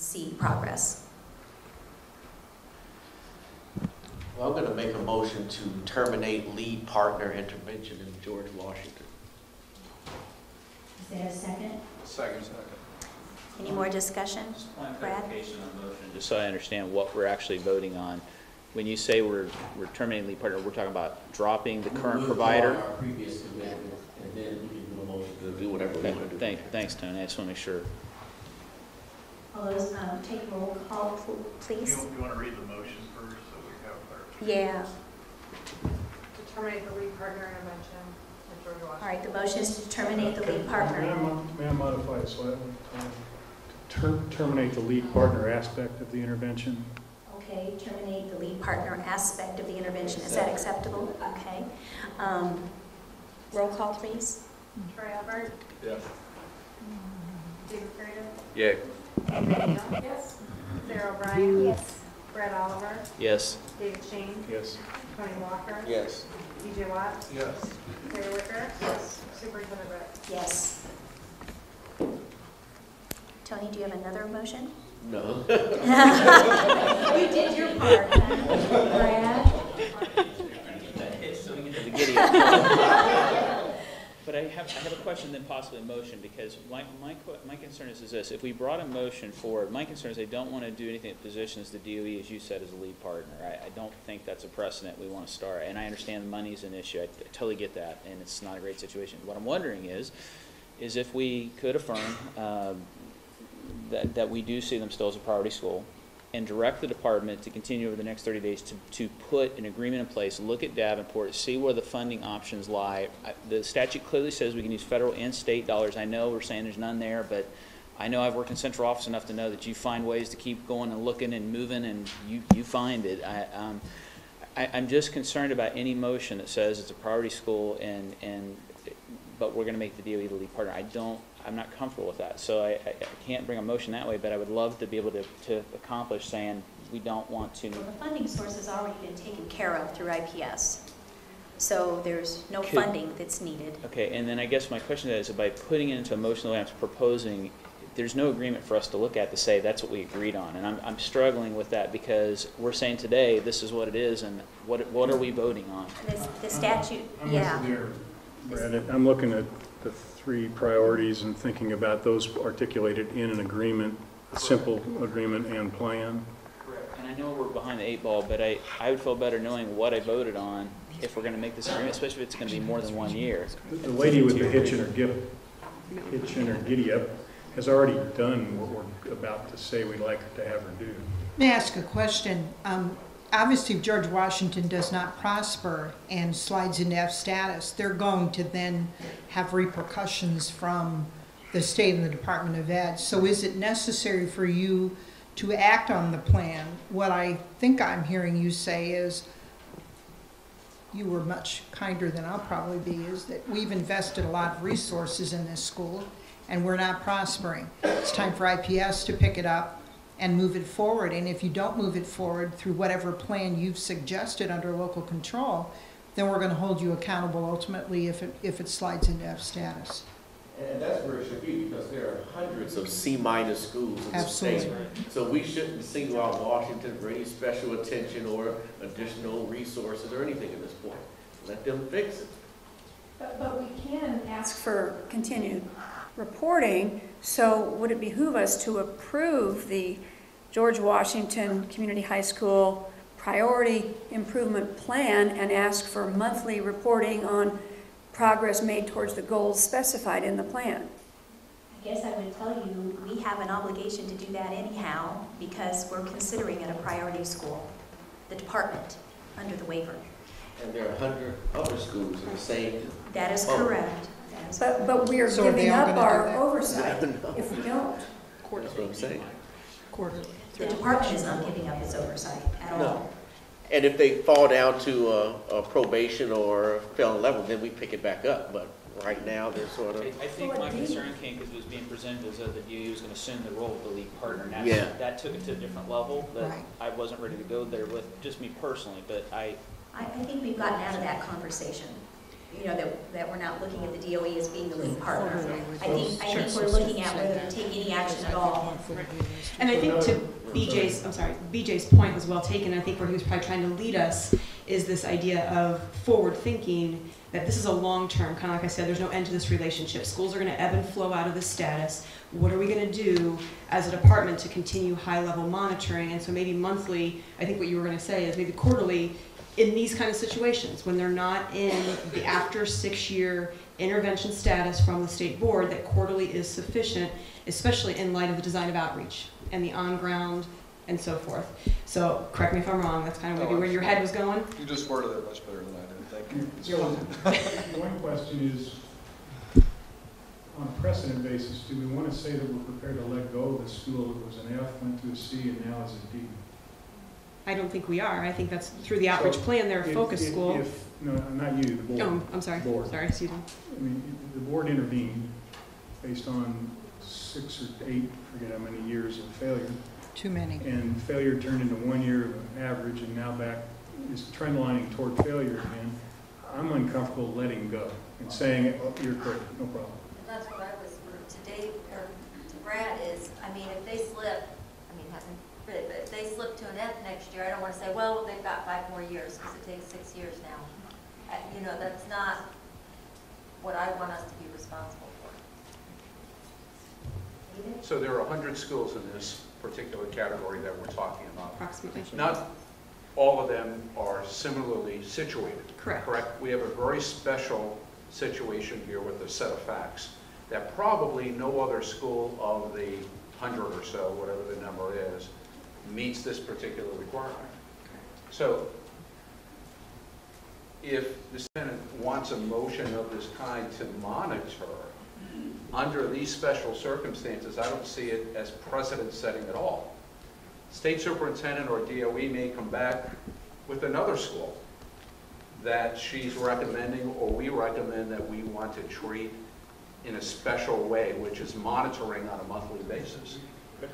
see progress. Well, I'm going to make a motion to terminate lead partner intervention in George Washington. Is there a second? Second. Any more discussion? Just one Brad? clarification on the motion, just so I understand what we're actually voting on. When you say we're terminating lead partner, we're talking about dropping the current provider? Our previous commitment, and then we can do a motion to do whatever we want to do. Thanks, Tony. I just want to make sure. All those, take roll call, please. You want to read the motion first so we have clarification? Yeah. To terminate the lead partner intervention at George Washington. All right, the motion is to terminate the lead partner. May I modify it slightly? Terminate the lead partner aspect of the intervention. Okay, terminate the lead partner aspect of the intervention. Is that acceptable? Okay. Roll call, please. Troy Albert, Yes. David Curtis, Yeah. Amy Neal. Yes. Sarah O'Brien. Yes. Brett Oliver, Yes. David Shane, Yes. Tony Walker. Yes. TJ Watt, Yes. Terry Wicker. Yes. Superintendent Brett. Yes. Tony, do you have another motion? No. You did your part. Brad? The giddy up. But I have a question, then possibly a motion, because my concern is this: if we brought a motion forward, my concern is they don't want to do anything that positions the DOE, as you said, as a lead partner. I don't think that's a precedent we want to start. And I understand the money's an issue. I totally get that, and it's not a great situation. What I'm wondering is if we could affirm that we do see them still as a priority school, and direct the department to continue over the next 30 days to put an agreement in place, look at Davenport, see where the funding options lie. The statute clearly says we can use federal and state dollars. I know we're saying there's none there, but I know I've worked in central office enough to know that you find ways to keep going and looking and moving, and you find it. I'm just concerned about any motion that says it's a priority school but we're going to make the DOE the lead partner. I'm not comfortable with that, so I can't bring a motion that way, but I would love to be able to accomplish saying we don't want to. Well, the funding source has already been taken care of through IPS, so there's no funding that's needed. Okay, and then I guess my question is, by putting it into a motion the way I'm proposing, there's no agreement for us to look at to say that's what we agreed on, and I'm struggling with that because we're saying today this is what it is, and what are we voting on? The statute, yeah. Brad, I'm looking at the three priorities and thinking about those articulated in an agreement, a simple agreement and plan. Correct. And I know we're behind the 8 ball, but I would feel better knowing what I voted on if we're going to make this agreement, especially if it's going to be more than 1 year. The lady with the hitch in her giddy up has already done what we're about to say we'd like to have her do. May I ask a question? Obviously, if George Washington does not prosper and slides into F status, they're going to then have repercussions from the state and the Department of Ed. So is it necessary for you to act on the plan? What I think I'm hearing you say is, you were much kinder than I'll probably be, is that we've invested a lot of resources in this school and we're not prospering. It's time for IPS to pick it up and move it forward. And if you don't move it forward through whatever plan you've suggested under local control, then we're going to hold you accountable ultimately if it slides into F status. And that's where it should be, because there are hundreds of C-minus schools in the state. Absolutely. So we shouldn't single out Washington for any special attention or additional resources or anything at this point. Let them fix it. But we can ask for continued reporting, so would it behoove us to approve the George Washington Community High School Priority Improvement Plan and ask for monthly reporting on progress made towards the goals specified in the plan? I guess I would tell you we have an obligation to do that anyhow because we're considering it a priority school, the department, under the waiver. And there are 100 other schools in the same. That is correct. But we are So are they giving all up gonna do our that? oversight if we don't. That's what I'm saying. Quarterly. The department is not giving up its oversight at all. No. And if they fall down to a probation or fail level, then we pick it back up. But right now, they're sort of. I think my concern came because it was being presented as though the DOE was going to assume the role of the lead partner. And that took it to a different level that Right. I wasn't ready to go there with, just me personally, but I think we've gotten out of that conversation. you know, that we're not looking at the DOE as being the lead partner. I think we're looking at whether to take any action at all. And I think to BJ's point was well taken. I think where he was probably trying to lead us is this idea of forward thinking, that this is a long-term, kind of like I said, there's no end to this relationship. Schools are going to ebb and flow out of this status. What are we going to do as a department to continue high-level monitoring? And so maybe monthly, I think what you were going to say is maybe quarterly, in these kind of situations, when they're not in the after 6-year intervention status from the state board, that quarterly is sufficient, especially in light of the design of outreach and the on-ground and so forth. So correct me if I'm wrong, that's kind of maybe where your head was going? You just worded it much better than I did, thank you. You're welcome. One question is, on a precedent basis, do we want to say that we're prepared to let go of a school that was an F, went to a C, and now is a D? I don't think we are. I think that's through the outreach plan, they're a focus school. No, not you, the board. Oh, I'm sorry. Board. Sorry, excuse me. I mean, the board intervened based on 6 or 8, forget how many years of failure. Too many. And failure turned into 1 year of an average, and now back is trendlining toward failure again. I'm uncomfortable letting go and saying, oh, you're correct, no problem. And that's what I was, to Dave, or to Brad is, I mean, if they slip, I mean, haven't really, but if they slip to an F next year, I don't want to say, well, they've got 5 more years, because it takes 6 years now. You know, that's not what I want us to be responsible for. So there are 100 schools in this particular category that we're talking about. Approximately. Not all of them are similarly situated. Correct. Correct? We have a very special situation here with a set of facts that probably no other school of the 100 or so, whatever the number is, meets this particular requirement. So if the Senate wants a motion of this kind to monitor, under these special circumstances, I don't see it as precedent-setting at all. State superintendent or DOE may come back with another school that she's recommending or we recommend that we want to treat in a special way, which is monitoring on a monthly basis.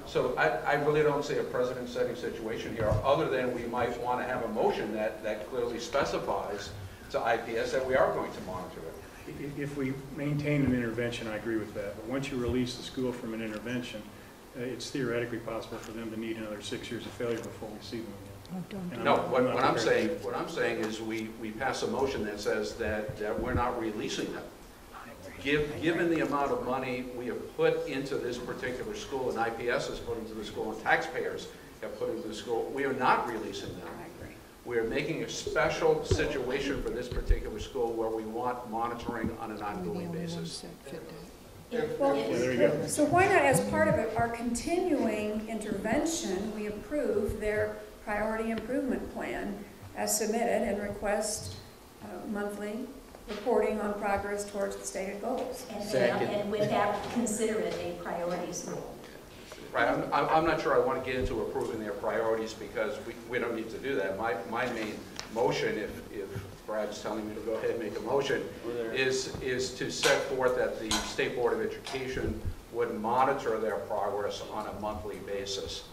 So I really don't see a precedent-setting situation here, other than we might want to have a motion that clearly specifies to IPS that we are going to monitor it. If we maintain an intervention, I agree with that. But once you release the school from an intervention, it's theoretically possible for them to need another 6 years of failure before we see them again. And No, what I'm saying is we pass a motion that says that we're not releasing them. Given the amount of money we have put into this particular school, and IPS has put into the school, and taxpayers have put into the school, we are not releasing them. We are making a special situation for this particular school where we want monitoring on an ongoing basis. Well, there you go. so why not, as part of it, our continuing intervention, we approve their priority improvement plan as submitted and request monthly reporting on progress towards the stated goals. And with that, consider it a priority school. Right, I'm not sure I want to get into approving their priorities because we don't need to do that. My main motion, if Brad's telling me to go ahead and make a motion, is to set forth that the State Board of Education would monitor their progress on a monthly basis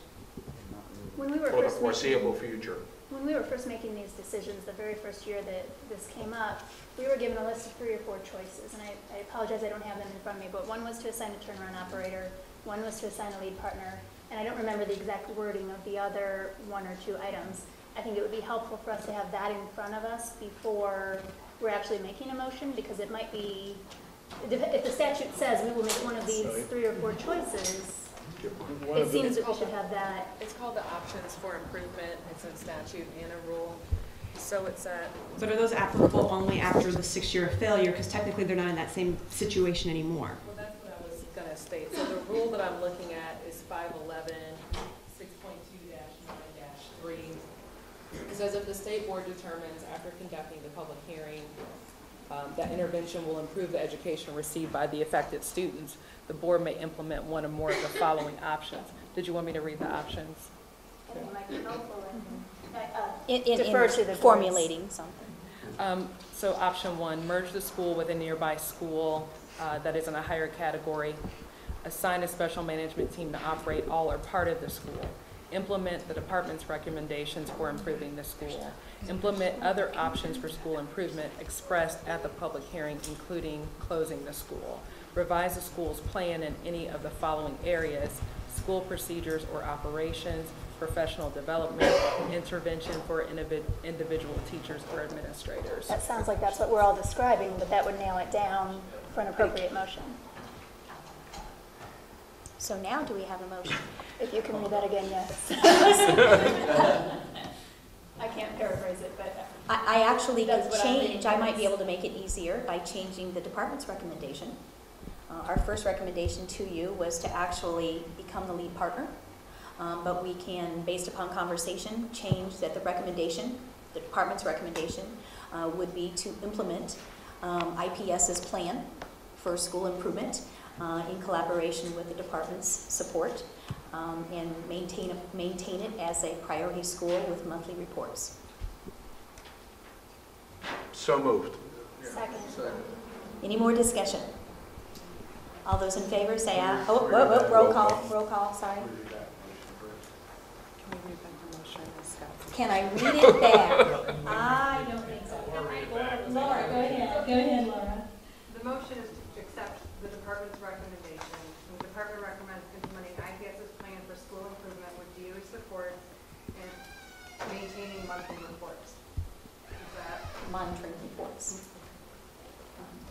When we were for the first foreseeable future. When we were first making these decisions, the very first year that this came up, we were given a list of 3 or 4 choices, and I apologize I don't have them in front of me, but one was to assign a turnaround operator, one was to assign a lead partner, and I don't remember the exact wording of the other 1 or 2 items. I think it would be helpful for us to have that in front of us before we're actually making a motion, because it might be, if the statute says we will make one of these 3 or 4 choices, it seems that we should have that. It's called the options for improvement. It's a statute and a rule. So it's a. But are those applicable only after the 6 year of failure? Because technically they're not in that same situation anymore. Well, that's what I was going to state. So the rule that I'm looking at is 511, 6.2-9-3. It says if the state board determines after conducting the public hearing that intervention will improve the education received by the affected students, the board may implement one or more of the following options. Did you want me to read the options? I think it might be helpful In defer to the formulating something. So option 1, merge the school with a nearby school that is in a higher category, assign a special management team to operate all or part of the school, implement the department's recommendations for improving the school, implement other options for school improvement expressed at the public hearing, including closing the school, revise the school's plan in any of the following areas: school procedures or operations, professional development, intervention for individual teachers or administrators. That sounds like that's what we're all describing, but that would nail it down for an appropriate motion. So now do we have a motion? If you can read that again, yes. I can't paraphrase it, but I actually could That's what I'm change, I reading. might be able to make it easier by changing the department's recommendation. Our first recommendation to you was to actually become the lead partner, but we can, based upon conversation, change that the recommendation, the department's recommendation, would be to implement IPS's plan for school improvement in collaboration with the department's support, and maintain it as a priority school with monthly reports. So moved. second. Any more discussion? All those in favor say aye. Oh, roll call, sorry. Can we read back the motion as Scott? Can I read it back? I don't think so. Laura, go ahead, Laura. The motion is to accept the department's recommendation. The department recommends implementing IPS's plan for school improvement with DOE support and maintaining monthly reports. Is that? Monitoring reports.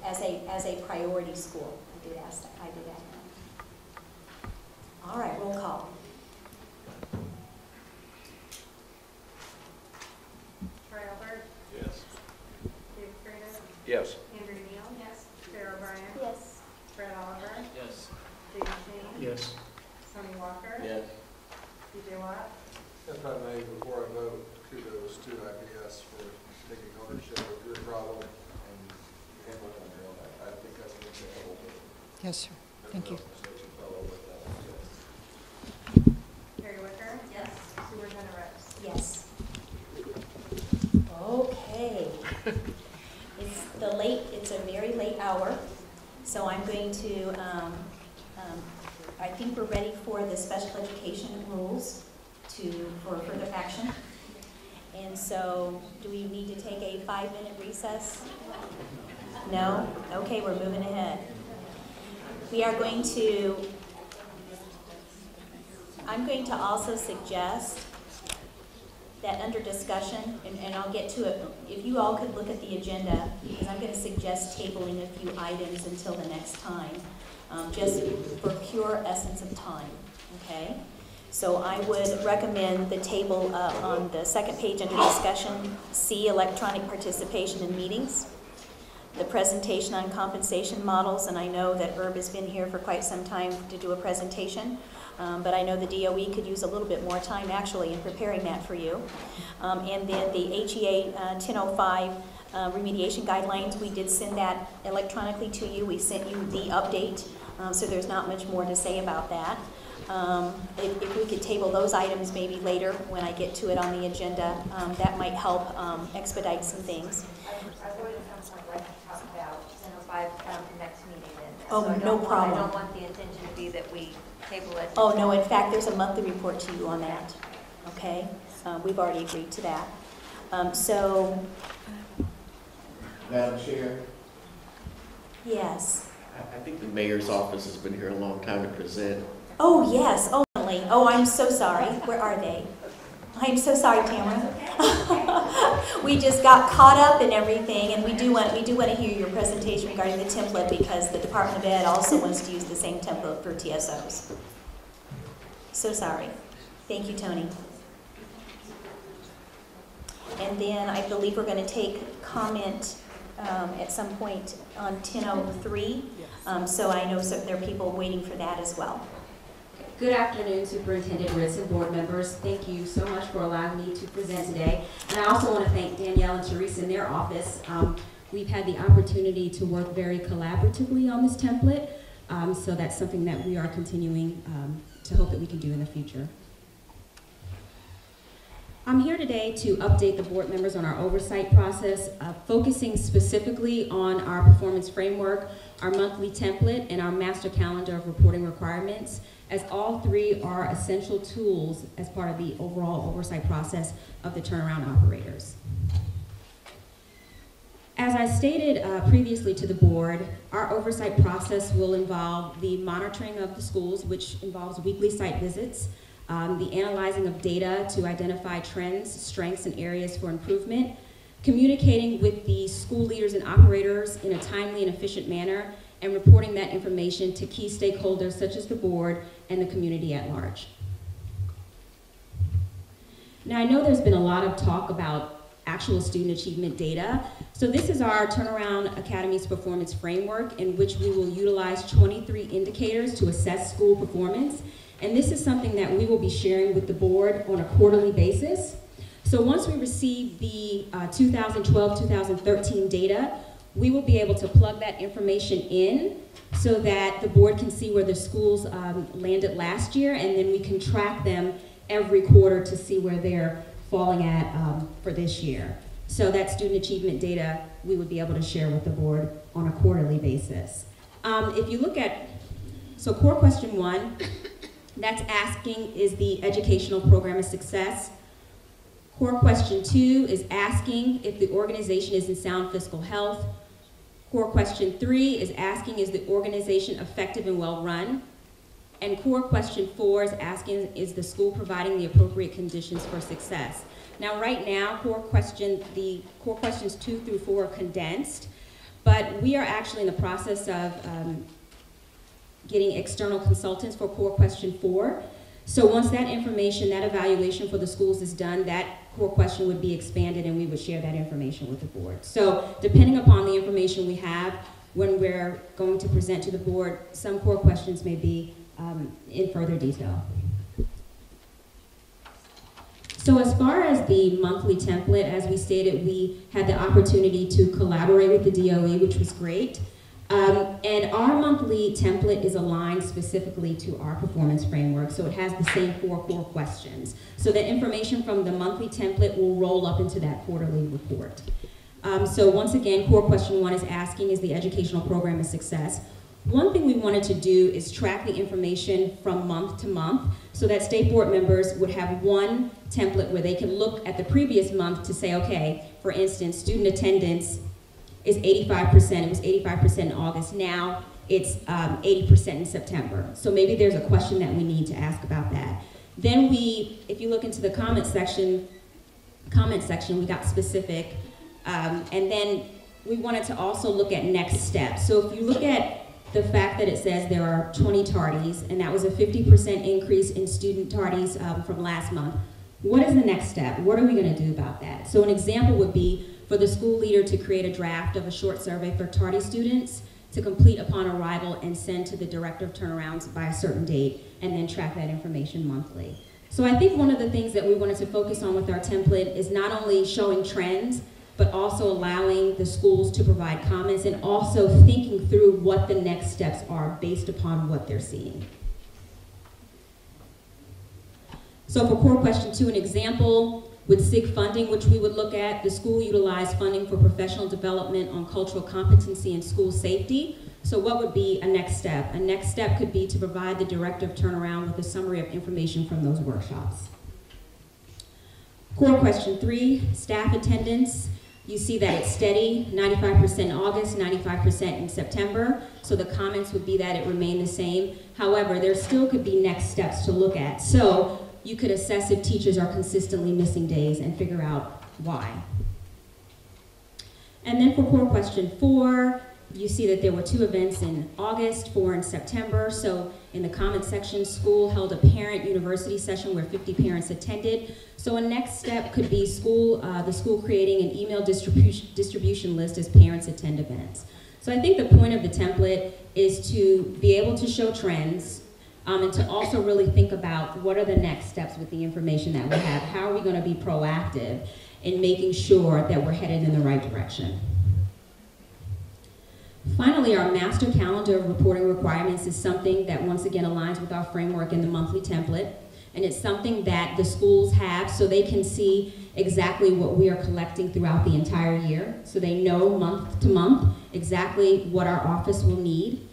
As a priority school, I did ask that. All right, roll call. Troy Albert? Yes. Dave Freeman? Yes. Andrew Neal? Yes. Sarah O'Brien? Yes. Brett Oliver? Yes. Dave King? Yes. Sonny Walker? Yes. BJ Watt? If I may, before I vote, kudos to IPS for taking ownership of your problem and handling it on your own. I think that's an example of Yes, sir. Thank you. mistakes you follow with that. Harry Wicker? Yes. Superintendent Rex? Yes. Okay. It's a very late hour, so I'm going to, I think we're ready for the special education rules for further action. And so, do we need to take a 5-minute recess? No? Okay, we're moving ahead. We are going to, I'm going to also suggest that under discussion, and I'll get to it, if you all could look at the agenda, because I'm going to suggest tabling a few items until the next time, just for pure essence of time, okay? So I would recommend the table on the second page under discussion, C, electronic participation in meetings, the presentation on compensation models, and I know that Herb has been here for quite some time to do a presentation, but I know the DOE could use a little bit more time actually in preparing that for you. And then the HEA 1005 remediation guidelines, we did send that electronically to you. We sent you the update, so there's not much more to say about that. If we could table those items maybe later when I get to it on the agenda, that might help expedite some things. I would like to talk about 1005 next meeting then. Oh, So I no don't want- problem. I don't want the intention to be that we table it. Oh, no, in fact, there's a monthly report to you on that, okay? We've already agreed to that. So, Madam Chair, yes. I think the mayor's office has been here a long time to present. Oh, yes, only. Oh, I'm so sorry. Where are they? I'm so sorry, Tamara. We just got caught up in everything, and we do want to hear your presentation regarding the template because the Department of Ed also wants to use the same template for TSOs. So sorry. Thank you, Tony. And then I believe we're going to take comment at some point on 1003. So I know there are people waiting for that as well. Good afternoon, Superintendent Ritz and board members. Thank you so much for allowing me to present today. And I also want to thank Danielle and Teresa in their office. We've had the opportunity to work very collaboratively on this template, so that's something that we are continuing to hope that we can do in the future. I'm here today to update the board members on our oversight process, focusing specifically on our performance framework, our monthly template, and our master calendar of reporting requirements, as all three are essential tools as part of the overall oversight process of the turnaround operators. As I stated previously to the board, our oversight process will involve the monitoring of the schools, which involves weekly site visits, the analyzing of data to identify trends, strengths, and areas for improvement, communicating with the school leaders and operators in a timely and efficient manner, and reporting that information to key stakeholders such as the board and the community at large. Now, I know there's been a lot of talk about actual student achievement data. So this is our Turnaround Academy's performance framework, in which we will utilize 23 indicators to assess school performance. And this is something that we will be sharing with the board on a quarterly basis. So once we receive the 2012-2013 data, we will be able to plug that information in so that the board can see where the schools landed last year, and then we can track them every quarter to see where they're falling at for this year. So that student achievement data we would be able to share with the board on a quarterly basis. If you look at, so core question 1, that's asking, is the educational program a success? Core question 2 is asking if the organization is in sound fiscal health. Core question 3 is asking, is the organization effective and well run? And core question 4 is asking, is the school providing the appropriate conditions for success? Now, right now, the core questions 2 through 4 are condensed, but we are actually in the process of getting external consultants for core question 4. So once that information, that evaluation for the schools is done, that core question would be expanded and we would share that information with the board. So depending upon the information we have, when we're going to present to the board, some core questions may be in further detail. So as far as the monthly template, as we stated, we had the opportunity to collaborate with the DOE, which was great. And our monthly template is aligned specifically to our performance framework, so it has the same 4 core questions. So the information from the monthly template will roll up into that quarterly report. So once again, core question 1 is asking, is the educational program a success? One thing we wanted to do is track the information from month to month so that state board members would have one template where they can look at the previous month to say, okay, for instance, student attendance is 85%, it was 85% in August, now it's 80% in September. So maybe there's a question that we need to ask about that. Then if you look into the comment section, we got specific, and then we wanted to also look at next steps. So if you look at the fact that it says there are 20 tardies, and that was a 50% increase in student tardies from last month, what is the next step? What are we gonna do about that? So an example would be for the school leader to create a draft of a short survey for tardy students to complete upon arrival and send to the director of turnarounds by a certain date, and then track that information monthly. So I think one of the things that we wanted to focus on with our template is not only showing trends, but also allowing the schools to provide comments and also thinking through what the next steps are based upon what they're seeing. So for core question 2, an example with SIG funding, which we would look at, the school utilized funding for professional development on cultural competency and school safety. So what would be a next step? A next step could be to provide the director of turnaround with a summary of information from those workshops. Core question 3, staff attendance. You see that it's steady, 95% in August, 95% in September. So the comments would be that it remained the same. However, there still could be next steps to look at. So you could assess if teachers are consistently missing days and figure out why. And then for core question 4, you see that there were 2 events in August, 4 in September. So in the comment section, school held a parent-university session where 50 parents attended. So a next step could be the school creating an email distribution list as parents attend events. So I think the point of the template is to be able to show trends, and to also really think about what are the next steps with the information that we have. How are we going to be proactive in making sure that we're headed in the right direction? Finally, our master calendar of reporting requirements is something that once again aligns with our framework in the monthly template. And it's something that the schools have so they can see exactly what we are collecting throughout the entire year. So they know month to month exactly what our office will need.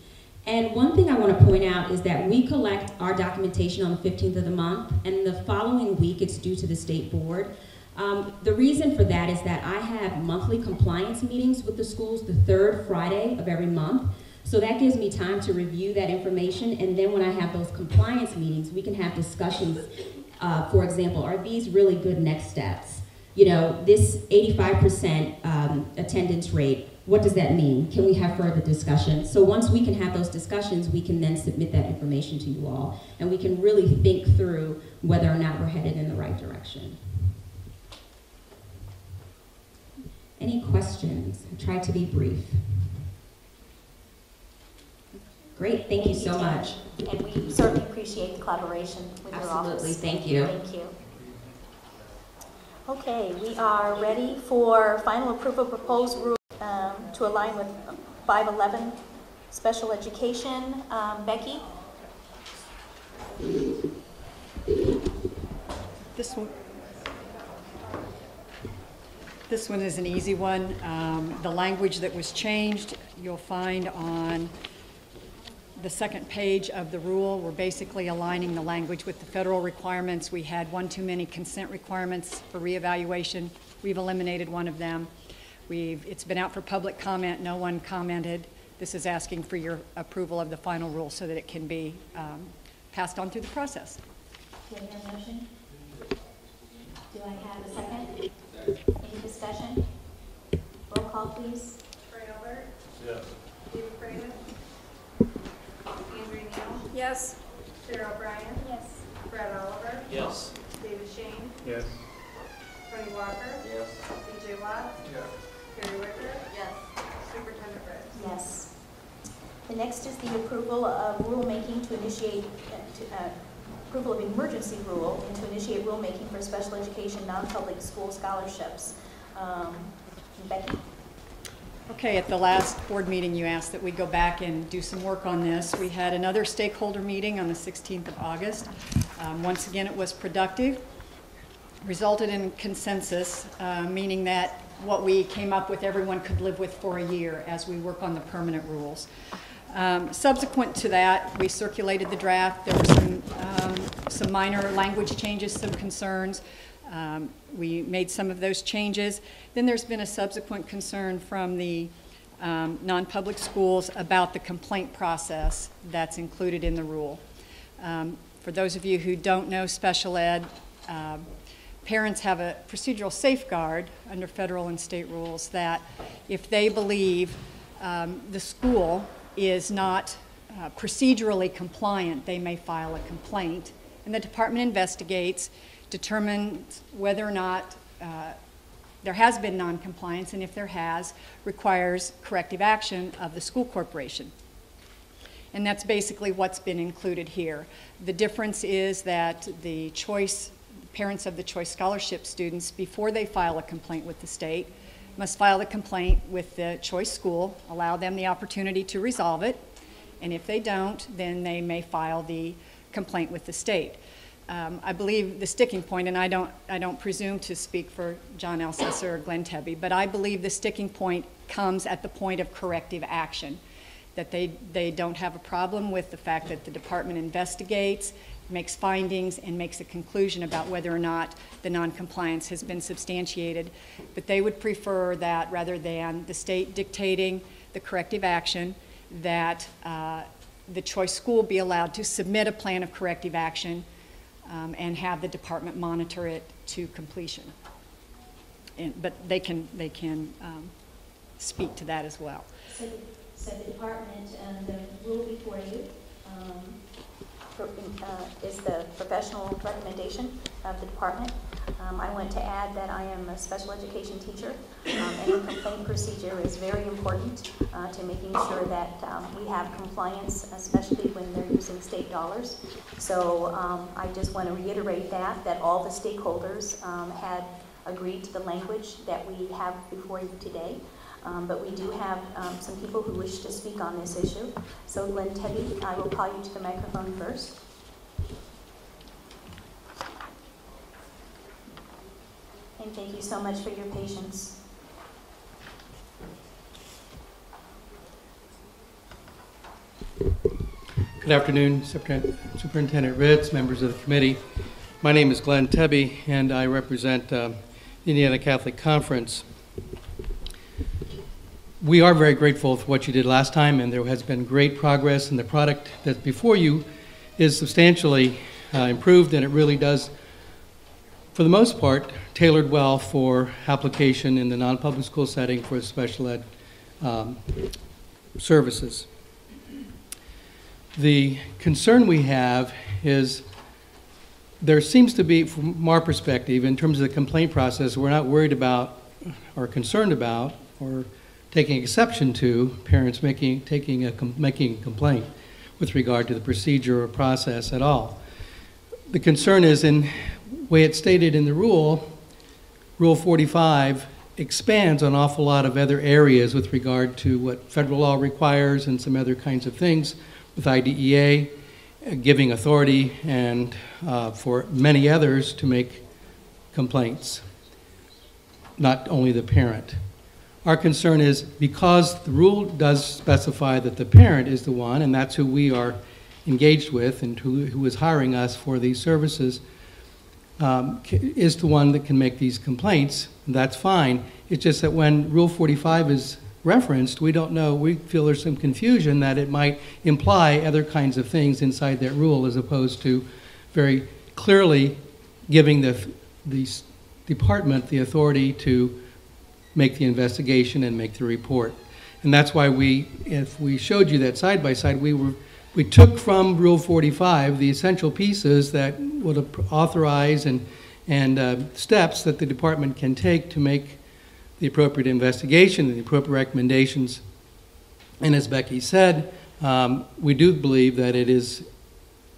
And one thing I want to point out is that we collect our documentation on the 15th of the month, and the following week it's due to the state board. The reason for that is that I have monthly compliance meetings with the schools the 3rd Friday of every month. So that gives me time to review that information, and then when I have those compliance meetings, we can have discussions. For example, are these really good next steps? You know, this 85% attendance rate, what does that mean? Can we have further discussion? So once we can have those discussions, we can then submit that information to you all, and we can really think through whether or not we're headed in the right direction. Any questions? I tried to be brief. Great, thank you so much. And we certainly appreciate the collaboration with your office. Absolutely, thank you. Thank you. Okay, we are ready for final approval of proposed rule to align with 511 special education. Becky? This one is an easy one. The language that was changed, you'll find on the second page of the rule. We're basically aligning the language with the federal requirements. We had one too many consent requirements for reevaluation. We've eliminated one of them. It's been out for public comment. No one commented. This is asking for your approval of the final rule so that it can be passed on through the process. Do I hear a motion? Do I have a second? Any discussion? Roll call, please. Troy Albert? Yes. David Freeman? Andrea Neal? Yes. Sarah O'Brien? Yes. Brad Oliver? Yes. David Shane? Yes. Tony Walker? Yes. BJ Watts? Yes. Gary Wicker? Yes. Superintendent Fritz? Yes. The next is the approval of rulemaking to initiate, approval of emergency rule and to initiate rulemaking for special education non-public school scholarships. Becky? Okay, at the last board meeting, you asked that we go back and do some work on this. We had another stakeholder meeting on the 16th of August. Once again, it was productive, resulted in consensus, meaning that what we came up with, everyone could live with for a year as we work on the permanent rules. Subsequent to that, we circulated the draft. There were some minor language changes, some concerns. We made some of those changes. Then there's been a subsequent concern from the non-public schools about the complaint process that's included in the rule. For those of you who don't know special ed, parents have a procedural safeguard under federal and state rules that if they believe the school is not procedurally compliant, they may file a complaint, and the department investigates, determines whether or not there has been noncompliance, and if there has, requires corrective action of the school corporation. And that's basically what's been included here. The difference is that the parents of the Choice Scholarship students, before they file a complaint with the state, must file a complaint with the Choice School, allow them the opportunity to resolve it, and if they don't, then they may file the complaint with the state. I believe the sticking point, and I don't presume to speak for John Alcester or Glenn Tebby, but I believe the sticking point comes at the point of corrective action, that they don't have a problem with the fact that the department investigates, makes findings, and makes a conclusion about whether or not the noncompliance has been substantiated. But they would prefer that rather than the state dictating the corrective action, that the Choice School be allowed to submit a plan of corrective action and have the department monitor it to completion. But they can speak to that as well. So the department, the rule before you is the professional recommendation of the department. I want to add that I am a special education teacher, and the complaint procedure is very important to making sure that we have compliance, especially when they're using state dollars. So I just want to reiterate that all the stakeholders had agreed to the language that we have before you today. But we do have some people who wish to speak on this issue. So Glenn Tebby, I will call you to the microphone first. And thank you so much for your patience. Good afternoon, Superintendent Ritz, members of the committee. My name is Glenn Tebby, and I represent the Indiana Catholic Conference. We are very grateful for what you did last time, and there has been great progress, and the product that's before you is substantially improved, and it really does, for the most part, tailored well for application in the non-public school setting for special ed services. The concern we have is there seems to be, from our perspective, in terms of the complaint process, we're not worried about or concerned about or taking exception to parents making a complaint with regard to the procedure or process at all. The concern is in the way it's stated in the rule, Rule 45 expands on an awful lot of other areas with regard to what federal law requires and some other kinds of things with IDEA, giving authority and for many others to make complaints, not only the parent. Our concern is because the rule does specify that the parent is the one, and that's who we are engaged with and who is hiring us for these services, is the one that can make these complaints. That's fine. It's just that when Rule 45 is referenced, we don't know, we feel there's some confusion that it might imply other kinds of things inside that rule as opposed to very clearly giving the department the authority to make the investigation and make the report. And that's why if we showed you that side by side, we took from Rule 45 the essential pieces that would authorize and steps that the department can take to make the appropriate investigation and the appropriate recommendations. And as Becky said, we do believe that it is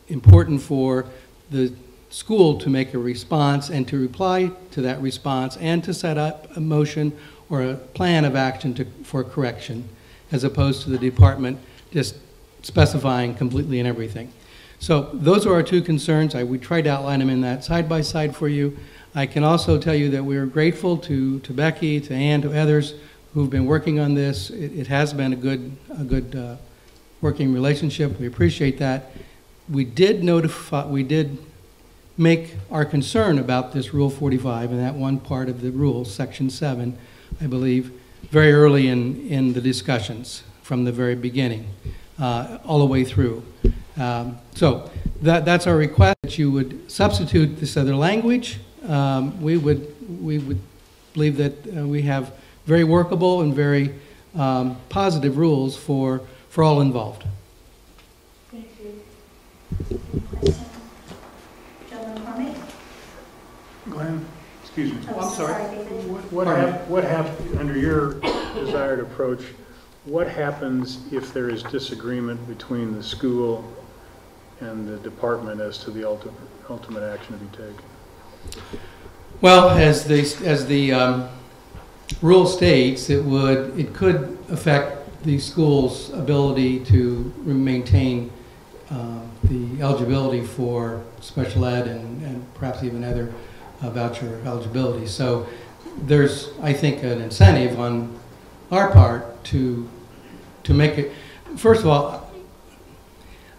important for the school to make a response and to reply to that response and to set up a motion or a plan of action for correction, as opposed to the department just specifying completely in everything. So those are our two concerns. We tried to outline them in that side by side for you. I can also tell you that we are grateful to Becky, to Ann, to others who've been working on this. It has been a good working relationship. We appreciate that. We did make our concern about this Rule 45 and that one part of the rule, Section 7, I believe, very early in the discussions from the very beginning, all the way through. So that's our request, that you would substitute this other language. We would believe that we have very workable and very positive rules for all involved. Thank you. Gentleman McCormick? Glenn, excuse me. Oh, I'm sorry. What happened, under your desired approach, what happens if there is disagreement between the school and the department as to the ultimate action to be taken? Well, as the rule states, it could affect the school's ability to maintain the eligibility for special ed and perhaps even other voucher eligibility. So there's, I think, an incentive on our part to make it. First of all,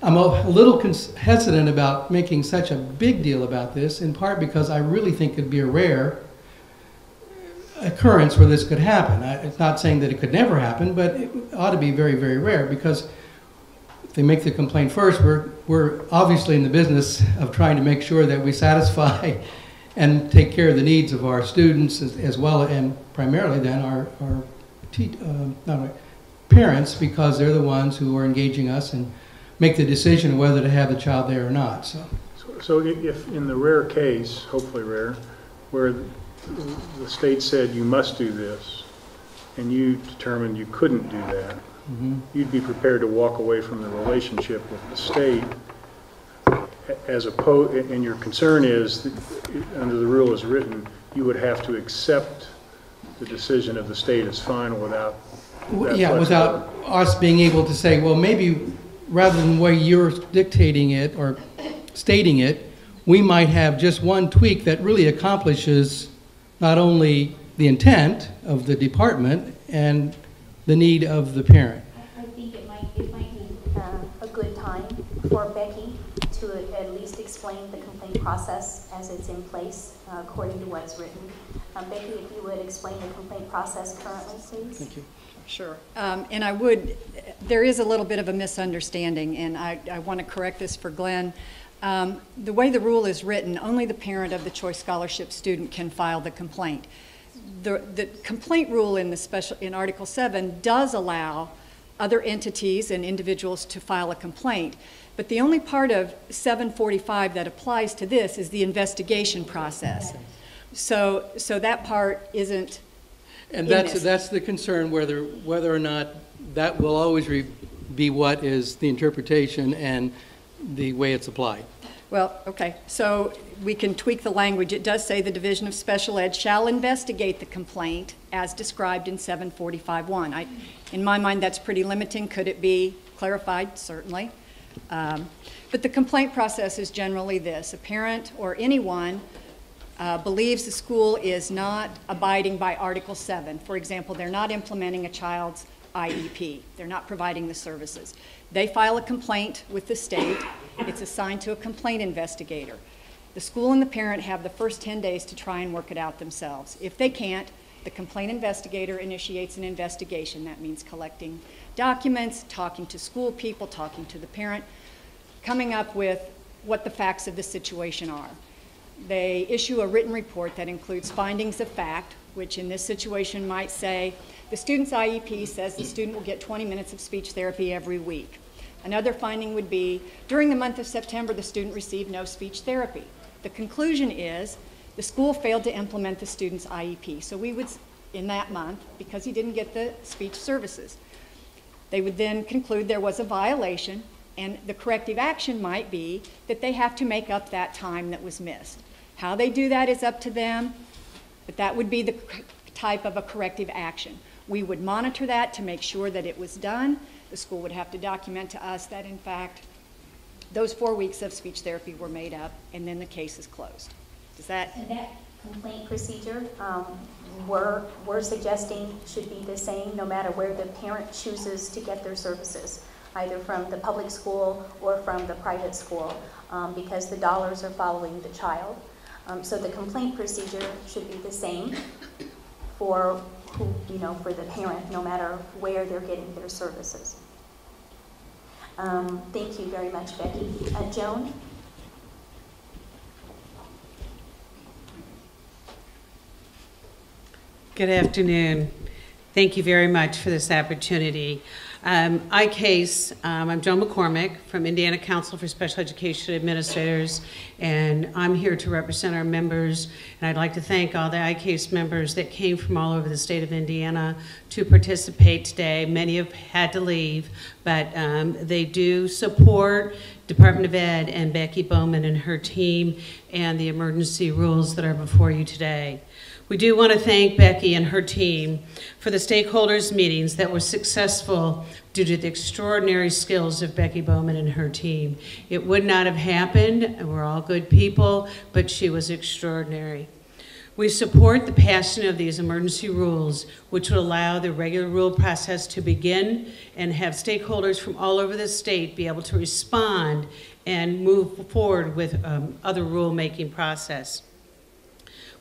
I'm a little hesitant about making such a big deal about this, in part because I really think it'd be a rare occurrence where this could happen. It's not saying that it could never happen, but it ought to be very, very rare, because if they make the complaint first, we're obviously in the business of trying to make sure that we satisfy and take care of the needs of our students as well, and primarily then our parents, because they're the ones who are engaging us and make the decision whether to have the child there or not. So if in the rare case, hopefully rare, where the state said you must do this, and you determined you couldn't do that, you'd be prepared to walk away from the relationship with the state, as opposed, and your concern is that under the rule as written, you would have to accept the decision of the state as final without us being able to say, well, maybe rather than the way you're dictating it or stating it, we might have just one tweak that really accomplishes not only the intent of the department and the need of the parent. I think it might be a good time for Becky to at least explain the complaint process as it's in place, according to what's written. Becky, if you would explain the complaint process currently, please. Thank you. Sure. And I would, there is a little bit of a misunderstanding, and I want to correct this for Glenn. The way the rule is written, only the parent of the Choice Scholarship student can file the complaint. The complaint rule in Article 7 does allow other entities and individuals to file a complaint, but the only part of 745 that applies to this is the investigation process. So that part isn't. And that's the concern, whether or not that will always be what is the interpretation and the way it's applied. Well, okay, so we can tweak the language. It does say the Division of Special Ed shall investigate the complaint as described in 745-1. In my mind, that's pretty limiting. Could it be clarified? Certainly. But the complaint process is generally this. A parent or anyone believes the school is not abiding by Article 7. For example, they're not implementing a child's IEP. They're not providing the services. They file a complaint with the state. It's assigned to a complaint investigator. The school and the parent have the first 10 days to try and work it out themselves. If they can't, the complaint investigator initiates an investigation. That means collecting documents, talking to school people, talking to the parent, coming up with what the facts of the situation are. They issue a written report that includes findings of fact, which in this situation might say, the student's IEP says the student will get 20 minutes of speech therapy every week. Another finding would be, during the month of September, the student received no speech therapy. The conclusion is, the school failed to implement the student's IEP. So we would, in that month, because he didn't get the speech services, they would then conclude there was a violation, and the corrective action might be that they have to make up that time that was missed. How they do that is up to them, but that would be the type of a corrective action. We would monitor that to make sure that it was done. The school would have to document to us that, in fact, those 4 weeks of speech therapy were made up, and then the case is closed. Does that? And that complaint procedure, we're suggesting should be the same no matter where the parent chooses to get their services, either from the public school or from the private school, because the dollars are following the child. So the complaint procedure should be the same for for the parent, no matter where they're getting their services. Thank you very much, Becky. Joan? Good afternoon. Thank you very much for this opportunity. ICASE, I'm Joan McCormick from Indiana Council for Special Education Administrators, and I'm here to represent our members, and I'd like to thank all the ICASE members that came from all over the state of Indiana to participate today. Many have had to leave, but they do support Department of Ed and Becky Bowman and her team and the emergency rules that are before you today. We do want to thank Becky and her team for the stakeholders meetings that were successful due to the extraordinary skills of Becky Bowman and her team. It would not have happened, and we're all good people, but she was extraordinary. We support the passing of these emergency rules, which would allow the regular rule process to begin and have stakeholders from all over the state be able to respond and move forward with other rulemaking process.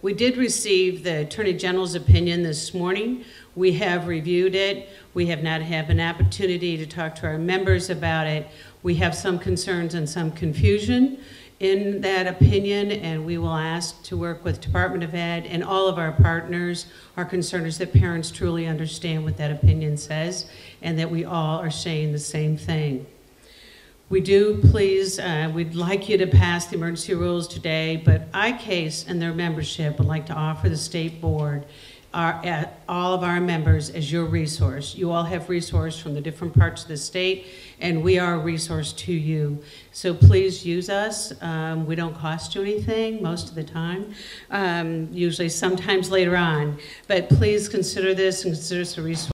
We did receive the Attorney General's opinion this morning. We have reviewed it. We have not had an opportunity to talk to our members about it. We have some concerns and some confusion in that opinion, and we will ask to work with Department of Ed and all of our partners. Our concern is that parents truly understand what that opinion says and that we all are saying the same thing. We do please, we'd like you to pass the emergency rules today, but ICASE and their membership would like to offer the state board all of our members as your resource. You all have resource from the different parts of the state, and we are a resource to you. So please use us. We don't cost you anything most of the time, usually sometimes later on, but please consider this and consider us a resource.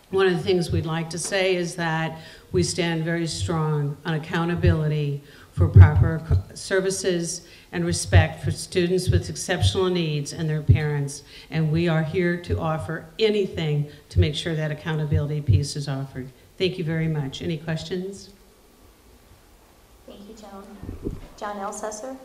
One of the things we'd like to say is that we stand very strong on accountability for proper services and respect for students with exceptional needs and their parents. And we are here to offer anything to make sure that accountability piece is offered. Thank you very much. Any questions? Thank you, Joan. John Elsesser?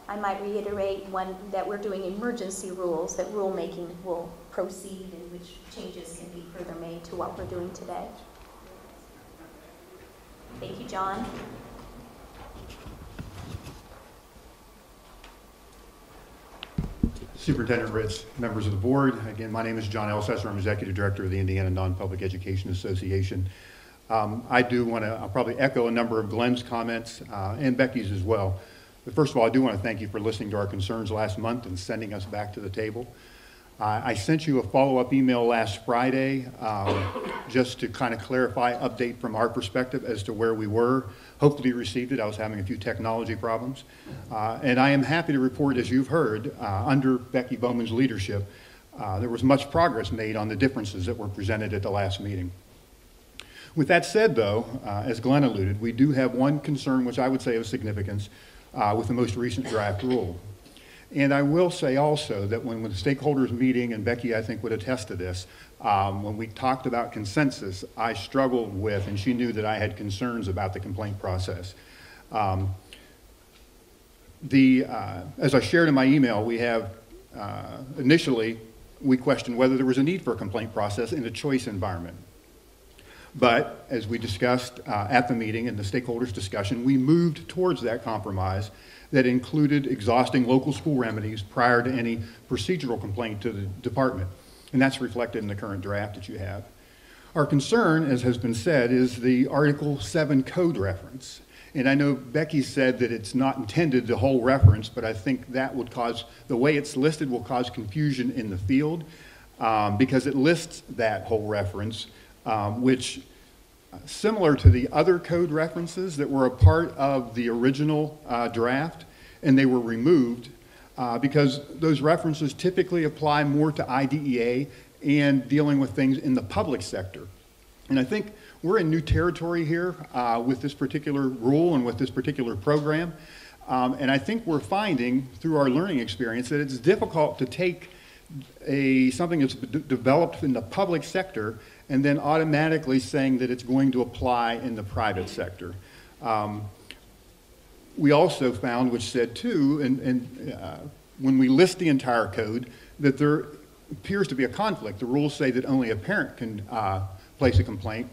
I might reiterate one, that we're doing emergency rules, that rulemaking will proceed and which changes can be further made to what we're doing today. Thank you, John. Superintendent Ritz, members of the board, again, my name is John Elsesser. I'm Executive Director of the Indiana Non-Public Education Association. I do want to, I'll probably echo a number of Glenn's comments and Becky's as well. But first of all, I do want to thank you for listening to our concerns last month and sending us back to the table. I sent you a follow-up email last Friday just to kind of clarify, update from our perspective as to where we were. Hopefully you received it. I was having a few technology problems. And I am happy to report, as you've heard, under Becky Bowman's leadership, there was much progress made on the differences that were presented at the last meeting. With that said, though, as Glenn alluded, we do have one concern which I would say of significance with the most recent draft rule. And I will say also that when the stakeholders meeting, and Becky I think would attest to this, when we talked about consensus, I struggled with, and she knew that I had concerns about the complaint process. As I shared in my email, we have, initially, we questioned whether there was a need for a complaint process in a choice environment. But as we discussed at the meeting in the stakeholders discussion, we moved towards that compromise that included exhausting local school remedies prior to any procedural complaint to the department. And that's reflected in the current draft that you have. Our concern, as has been said, is the Article 7 code reference. And I know Becky said that it's not intended the whole reference, but I think that would cause, the way it's listed will cause confusion in the field because it lists that whole reference, which similar to the other code references that were a part of the original draft, and they were removed because those references typically apply more to IDEA and dealing with things in the public sector. And I think we're in new territory here with this particular rule and with this particular program. And I think we're finding through our learning experience that it's difficult to take something that's developed in the public sector and then automatically saying that it's going to apply in the private sector. We also found, which said too, when we list the entire code, that there appears to be a conflict. The rules say that only a parent can place a complaint,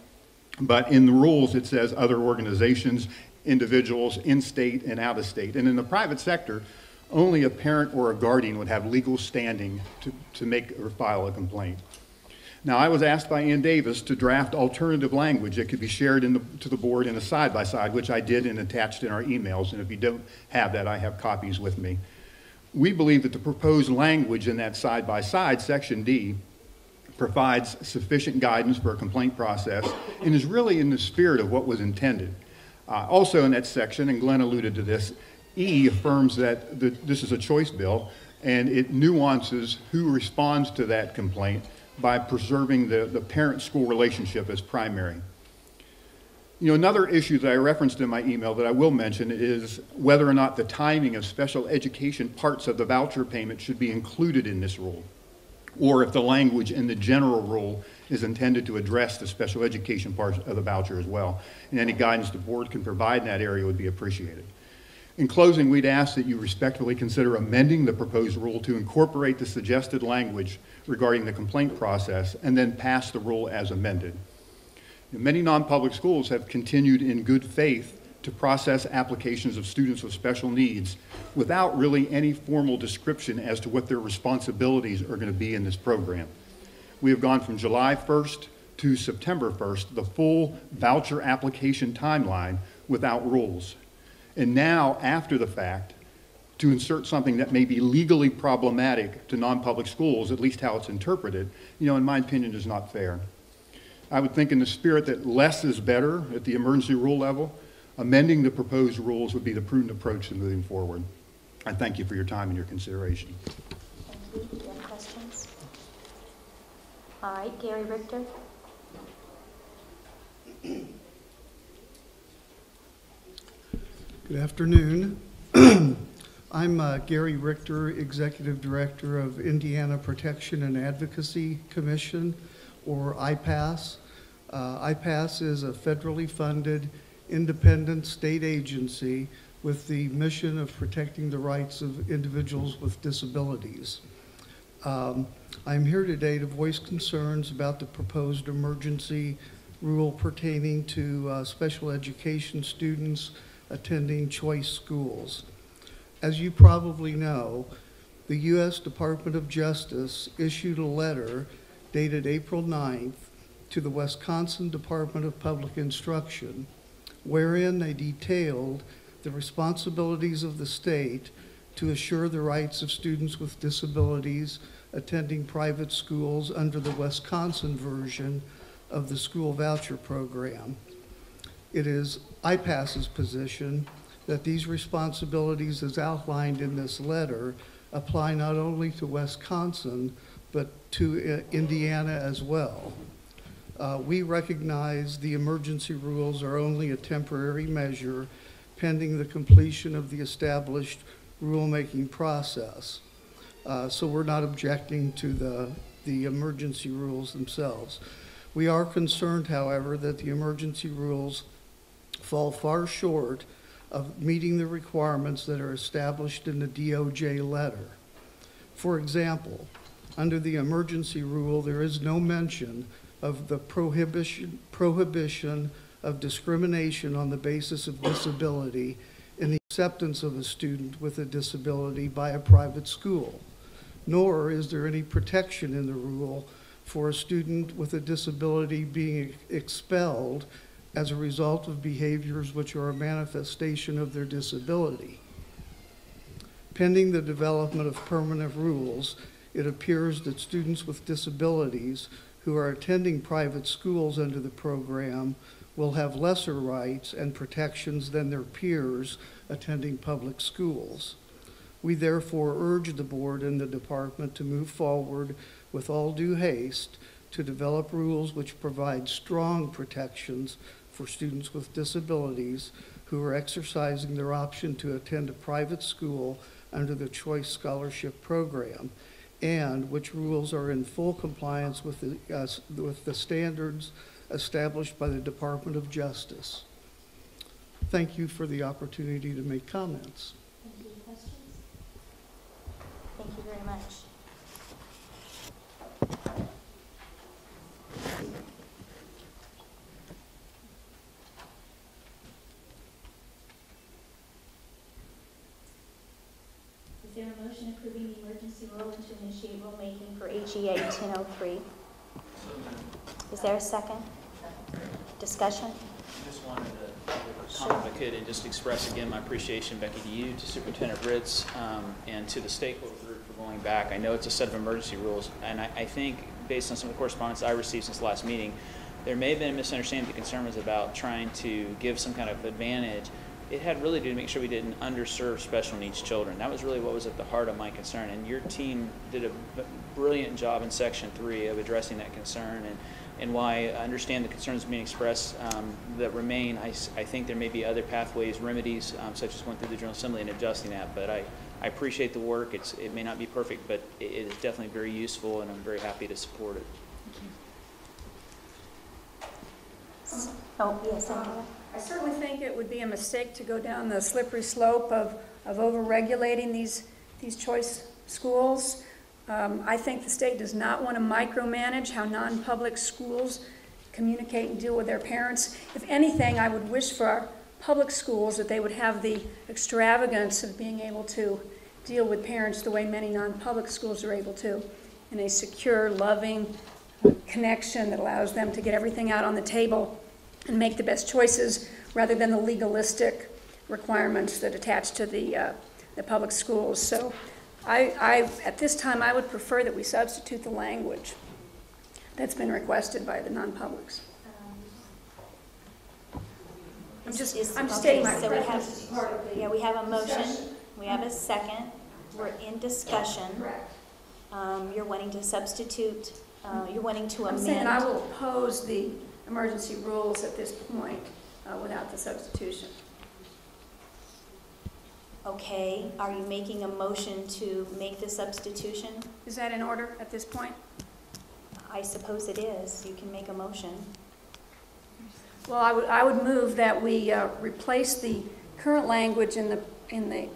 but in the rules it says other organizations, individuals, in-state and out-of-state. And in the private sector, only a parent or a guardian would have legal standing to make or file a complaint. Now, I was asked by Ann Davis to draft alternative language that could be shared to the board in a side-by-side, which I did and attached in our emails, and if you don't have that, I have copies with me. We believe that the proposed language in that side-by-side, Section D, provides sufficient guidance for a complaint process and is really in the spirit of what was intended. Also in that section, and Glenn alluded to this, E affirms that this is a choice bill, and it nuances who responds to that complaint by preserving the parent-school relationship as primary. You know, another issue that I referenced in my email that I will mention is whether or not the timing of special education parts of the voucher payment should be included in this rule, or if the language in the general rule is intended to address the special education part of the voucher as well. And any guidance the board can provide in that area would be appreciated. In closing, we'd ask that you respectfully consider amending the proposed rule to incorporate the suggested language regarding the complaint process and then pass the rule as amended. Many non-public schools have continued in good faith to process applications of students with special needs without really any formal description as to what their responsibilities are going to be in this program. We have gone from July 1st to September 1st, the full voucher application timeline without rules. And now, after the fact, to insert something that may be legally problematic to non-public schools, at least how it's interpreted, you know, in my opinion, is not fair. I would think in the spirit that less is better at the emergency rule level, amending the proposed rules would be the prudent approach to moving forward. I thank you for your time and your consideration. Thank you. Do you have questions? All right, Gary Richter. Good afternoon. I'm Gary Richter, Executive Director of Indiana Protection and Advocacy Commission, or IPAS. IPAS is a federally funded, independent state agency with the mission of protecting the rights of individuals with disabilities. I'm here today to voice concerns about the proposed emergency rule pertaining to special education students attending choice schools. As you probably know, the U.S. Department of Justice issued a letter dated April 9th to the Wisconsin Department of Public Instruction, wherein they detailed the responsibilities of the state to assure the rights of students with disabilities attending private schools under the Wisconsin version of the school voucher program. It is IPAS's position that these responsibilities as outlined in this letter apply not only to Wisconsin, but to Indiana as well. We recognize the emergency rules are only a temporary measure pending the completion of the established rulemaking process. So we're not objecting to the emergency rules themselves. We are concerned, however, that the emergency rules fall far short of meeting the requirements that are established in the DOJ letter. For example, under the emergency rule, there is no mention of the prohibition of discrimination on the basis of disability in the acceptance of a student with a disability by a private school, nor is there any protection in the rule for a student with a disability being expelled as a result of behaviors which are a manifestation of their disability. Pending the development of permanent rules, it appears that students with disabilities who are attending private schools under the program will have lesser rights and protections than their peers attending public schools. We therefore urge the board and the department to move forward with all due haste to develop rules which provide strong protections for students with disabilities who are exercising their option to attend a private school under the Choice Scholarship Program, and which rules are in full compliance with the standards established by the Department of Justice. Thank you for the opportunity to make comments. Any questions? Thank you very much. Is there a motion approving the emergency rule and to initiate rulemaking for HEA 1003? Is there a second? Discussion? Just wanted to comment if I could and just express again my appreciation, Becky, to you, to Superintendent Ritz, and to the stakeholder group for going back. I know it's a set of emergency rules, and I think based on some of the correspondence I received since the last meeting, there may have been a misunderstanding. The concern was about trying to give some kind of advantage. It had really to do to make sure we didn't underserve special needs children. That was really what was at the heart of my concern, and your team did a brilliant job in Section 3 of addressing that concern, and why I understand the concerns being expressed that remain. I think there may be other pathways, remedies, such as going through the General Assembly and adjusting that, but I appreciate the work. It may not be perfect, but it is definitely very useful, and I'm very happy to support it. Oh, yes, Angela. I certainly think it would be a mistake to go down the slippery slope of over-regulating these choice schools. I think the state does not want to micromanage how non-public schools communicate and deal with their parents. If anything, I would wish for our public schools that they would have the extravagance of being able to deal with parents the way many non-public schools are able to, in a secure, loving connection that allows them to get everything out on the table and make the best choices rather than the legalistic requirements that attach to the public schools. So at this time, I would prefer that we substitute the language that's been requested by the non-publics. I'm stating my preference. We have a motion. We have a second. We're in discussion. Correct. You're wanting to substitute. You're wanting to amend. I'm saying I will oppose the emergency rules at this point without the substitution. Okay, are you making a motion to make the substitution? Is that in order at this point? I suppose it is. You can make a motion. Well, I would move that we replace the current language in the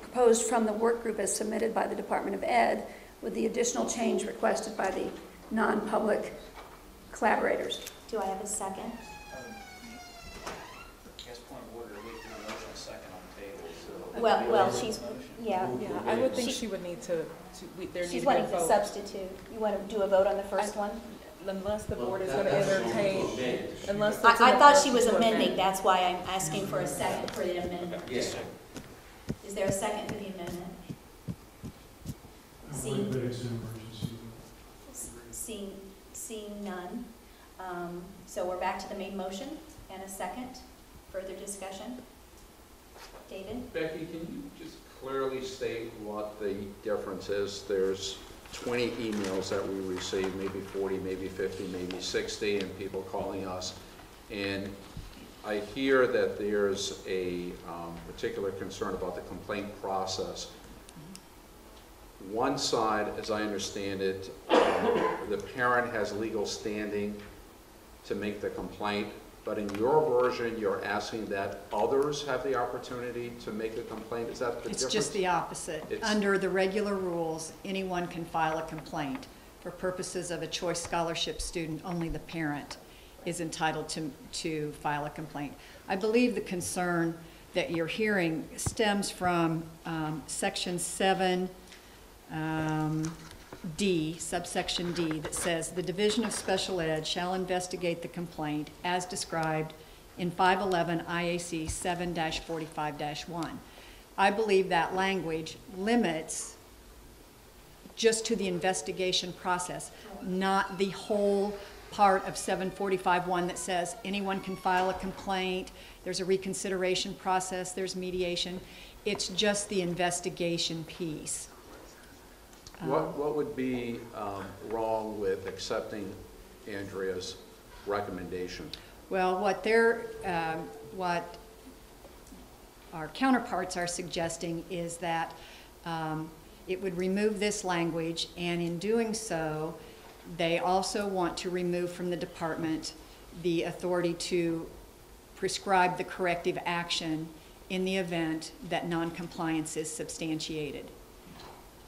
proposed from the work group as submitted by the Department of Ed with the additional change requested by the non-public collaborators. Do I have a second? Guess point of order, we can motion a second on the table, so. Well, she's, yeah. Yeah, I would think she would need to there need She's to be a wanting to vote. substitute. You want to do a vote on the first one? Unless the board is going to entertain, unless. I thought she was amending. That's why I'm asking for a second for the amendment. Yes. Is there a second for the amendment? Seeing none. So we're back to the main motion and a second. Further discussion? David? Becky, can you just clearly state what the difference is? There's 20 emails that we receive, maybe 40, maybe 50, maybe 60, and people calling us. And I hear that there's a particular concern about the complaint process. One side, as I understand it, the parent has legal standing to make the complaint, but in your version, you're asking that others have the opportunity to make a complaint. Is that the difference? It's just the opposite. Under the regular rules, anyone can file a complaint. For purposes of a choice scholarship student, only the parent is entitled to file a complaint. I believe the concern that you're hearing stems from Section 7, D, subsection D, that says the Division of Special Ed shall investigate the complaint as described in 511 IAC 7-45-1. I believe that language limits just to the investigation process, not the whole part of 745-1 that says anyone can file a complaint, there's a reconsideration process, there's mediation. It's just the investigation piece. What would be wrong with accepting Andrea's recommendation? Well, what our counterparts are suggesting is that it would remove this language, and in doing so, they also want to remove from the department the authority to prescribe the corrective action in the event that noncompliance is substantiated.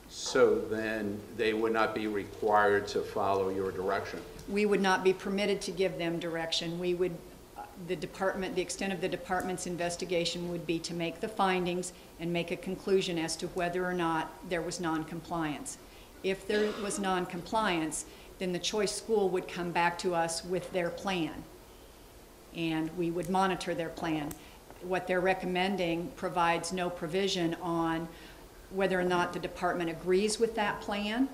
So then they would not be required to follow your direction? We would not be permitted to give them direction. We would, the extent of the department's investigation would be to make the findings and make a conclusion as to whether or not there was noncompliance. If there was noncompliance, then the choice school would come back to us with their plan, and we would monitor their plan. What they're recommending provides no provision on whether or not the department agrees with that plan,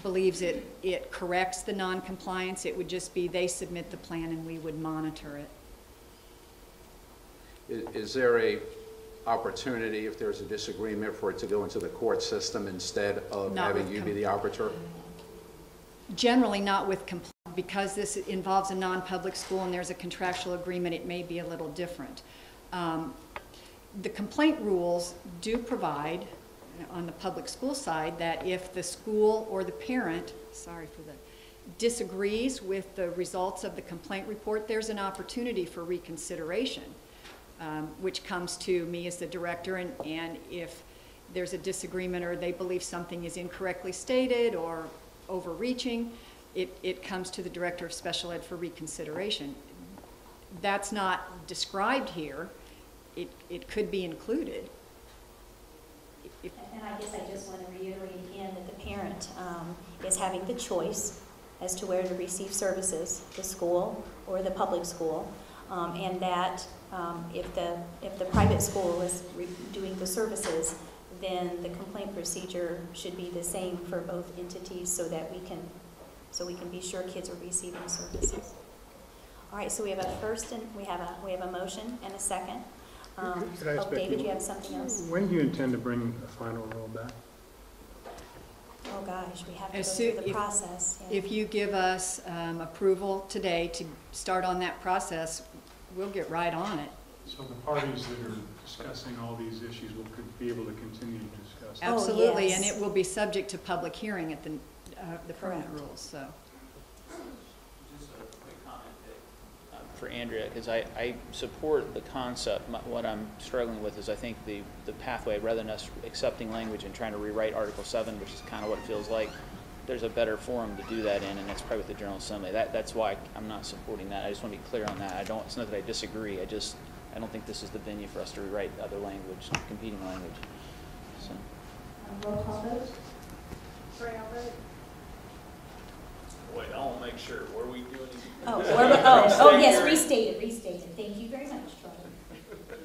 believes it corrects the noncompliance. It would just be they submit the plan and we would monitor it. Is there a opportunity, if there's a disagreement, for it to go into the court system instead of having you be the arbiter? Generally not with complaint. Because this involves a non-public school and there's a contractual agreement, it may be a little different. The complaint rules do provide, on the public school side, that if the school or the parent, disagrees with the results of the complaint report, there's an opportunity for reconsideration, which comes to me as the director, and if there's a disagreement or they believe something is incorrectly stated or overreaching, it comes to the director of special ed for reconsideration. That's not described here. It could be included. And I guess I just want to reiterate again that the parent is having the choice as to where to receive services, the school or the public school, and that if the private school is doing the services, then the complaint procedure should be the same for both entities so that we can be sure kids are receiving services. All right, so we have a first and we have a motion and a second. David, you have something else? When do you intend to bring a final rule back? Oh gosh, we have to go through the process. Yeah. If you give us approval today to start on that process, we'll get right on it. So the parties that are discussing all these issues will be able to continue to discuss. Absolutely, yes. and it will be subject to public hearing at the permanent Correct. rules, so. Just a quick comment for Andrea, because I support the concept. What I'm struggling with is I think the pathway, rather than us accepting language and trying to rewrite Article 7, which is kind of what it feels like, there's a better forum to do that in, and that's probably with the General Assembly. That's why I'm not supporting that. I just want to be clear on that. It's not that I disagree. I don't think this is the venue for us to rewrite other language, competing language. So. Roll call vote? Ray Albert? Wait, I want to make sure, were we doing? Oh, yes, restated. Thank you very much, Charlie.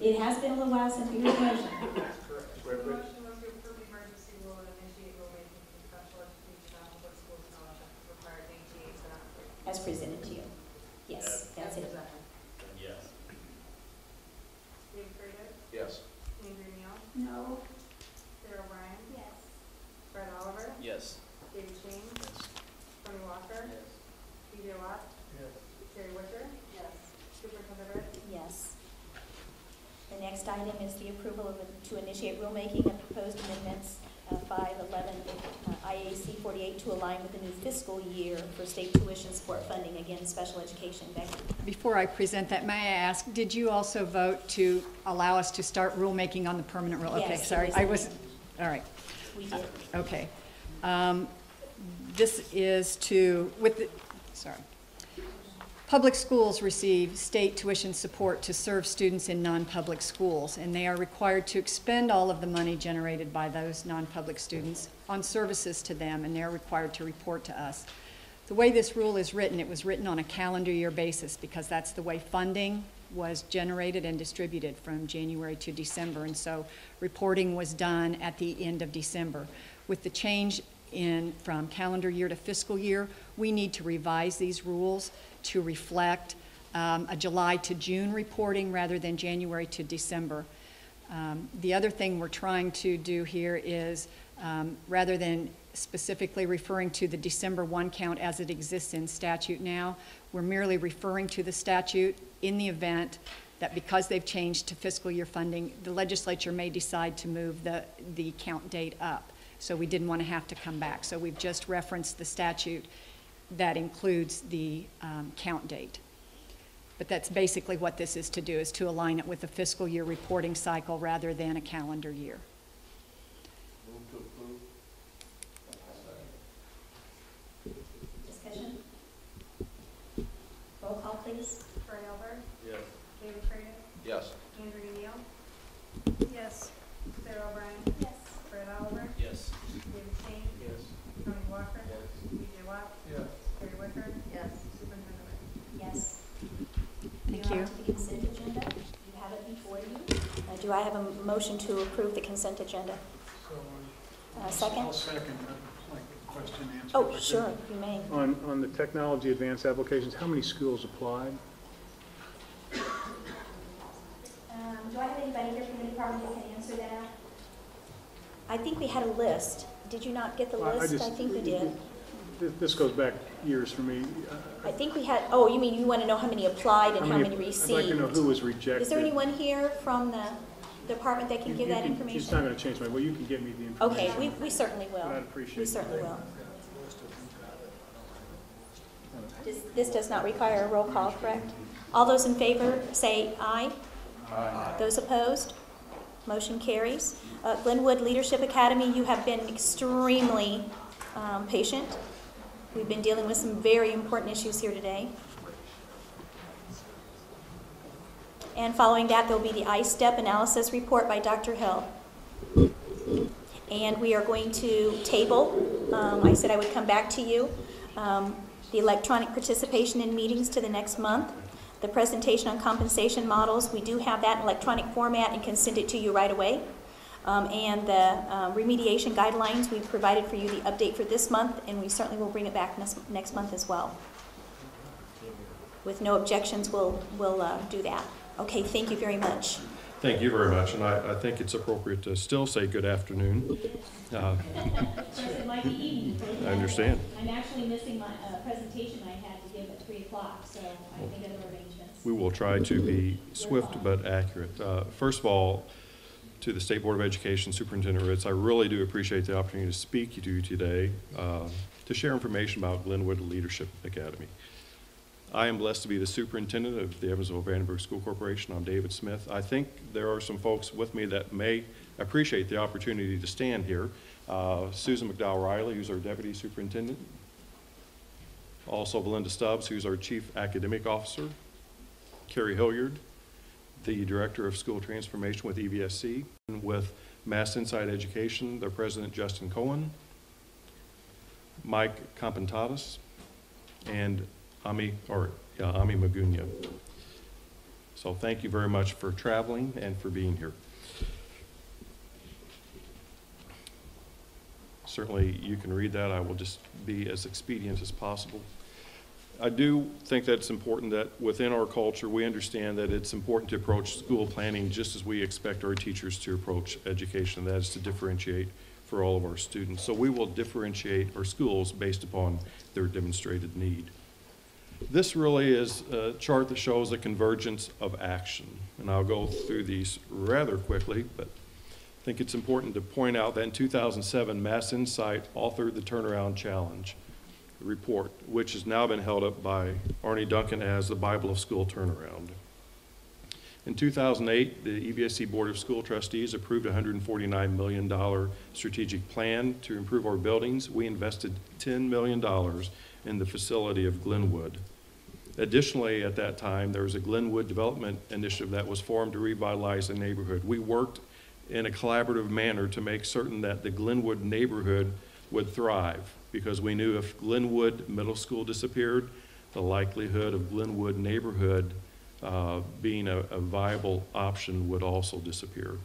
It has been a little while since we read the motion. That's correct. The motion was to approve the emergency rule and initiate rulemaking for special education public schools and all that required ATA to operate. As presented to you. Yes, that's it. Yes. David Freda? Yes. Andrew Neal? No. Sarah O'Brien? Yes. Fred Oliver? Yes. David Shane? Yes. Tony Walker? Yes. BJ Watt? Yes. Terry Wicker? Yes. Superintendent Britt? Yes. The next item is the approval to initiate rulemaking of proposed amendments 511 IAC 48 to align with the new fiscal year for state tuition support funding, again, special education. Becky? Before I present that, may I ask, did you also vote to allow us to start rulemaking on the permanent rule? Okay, Yes, sorry, it was I in was, there. all right. We did. Okay. This is sorry. Public schools receive state tuition support to serve students in non-public schools, and they are required to expend all of the money generated by those non-public students on services to them, and they're required to report to us. The way this rule is written, it was written on a calendar year basis because that's the way funding was generated and distributed from January to December, and so reporting was done at the end of December. With the change from calendar year to fiscal year, we need to revise these rules to reflect a July to June reporting rather than January to December. The other thing we're trying to do here is, rather than specifically referring to the December 1 count as it exists in statute now, we're merely referring to the statute in the event that because they've changed to fiscal year funding, the legislature may decide to move the count date up. So we didn't want to have to come back. So we've just referenced the statute that includes the count date. But that's basically what this is to do, is to align it with a fiscal year reporting cycle rather than a calendar year. Move to approve. Discussion? Roll call, please. Fred Albert? Yes. David Freda? Yes. Andrew Neal? Yes. Sarah O'Brien? Yes. Fred Oliver? Yes. David Shane? Yes. Tony Walker? Yes. BJ Watt? Yes. Terry Wicker? Yes. Superintendent Britt? Yes. Thank you. Now to the consent agenda. You have it before you. Do I have a motion to approve the consent agenda? Second? I'll second. I'd like a question answered. Oh, if I could. sure, you may. On the technology advanced applications, how many schools applied? Do I have anybody here from the department that can answer that? I think we had a list. Did you not get the Well, list? I think we did. This goes back years for me. I think we had, oh, you mean you want to know how many applied and how many received? I'd like to know who was rejected. Is there anyone here from the department that can give that information? It's not going to change my, well, you can get me the information. Okay, we certainly will. I'd appreciate We certainly that. will. This does not require a roll call, correct? All those in favor say aye. Aye. Those opposed? Motion carries. Glenwood Leadership Academy, you have been extremely patient. We've been dealing with some very important issues here today. And following that, there will be the I-STEP analysis report by Dr. Hill. And we are going to table, I said I would come back to you, the electronic participation in meetings to the next month. The presentation on compensation models, we do have that in electronic format and can send it to you right away. And the remediation guidelines, we've provided for you the update for this month, and we certainly will bring it back next month as well. With no objections, we'll do that. Okay, thank you very much. Thank you very much, and I think it's appropriate to still say good afternoon. It might be evening. I understand. I'm actually missing my presentation I had to give at 3 o'clock, so I think other arrangements. We will try to be swift but accurate. First of all, to the State Board of Education Superintendent Ritz, I really do appreciate the opportunity to speak to you today to share information about Glenwood Leadership Academy. I am blessed to be the superintendent of the Evansville-Vandenberg School Corporation. I'm David Smith. I think there are some folks with me that may appreciate the opportunity to stand here. Susan McDowell-Riley, who's our deputy superintendent. Also Belinda Stubbs, who's our chief academic officer. Carrie Hilliard, the director of school transformation with EVSC. With Mass Insight Education, their president Justin Cohen. Mike Campantatis, and Ami Magunya. So thank you very much for traveling and for being here. Certainly you can read that. I will just be as expedient as possible. I do think that it's important that within our culture we understand that it's important to approach school planning just as we expect our teachers to approach education. That is to differentiate for all of our students. So we will differentiate our schools based upon their demonstrated need. This really is a chart that shows a convergence of action, and I'll go through these rather quickly, but I think it's important to point out that in 2007, Mass Insight authored the Turnaround Challenge report, which has now been held up by Arnie Duncan as the Bible of School Turnaround. In 2008, the EVSC Board of School Trustees approved a $149 million strategic plan to improve our buildings. We invested $10 million in the facility of Glenwood. Additionally, at that time, there was a Glenwood Development Initiative that was formed to revitalize the neighborhood. We worked in a collaborative manner to make certain that the Glenwood neighborhood would thrive, because we knew if Glenwood Middle School disappeared, the likelihood of Glenwood neighborhood being a viable option would also disappear.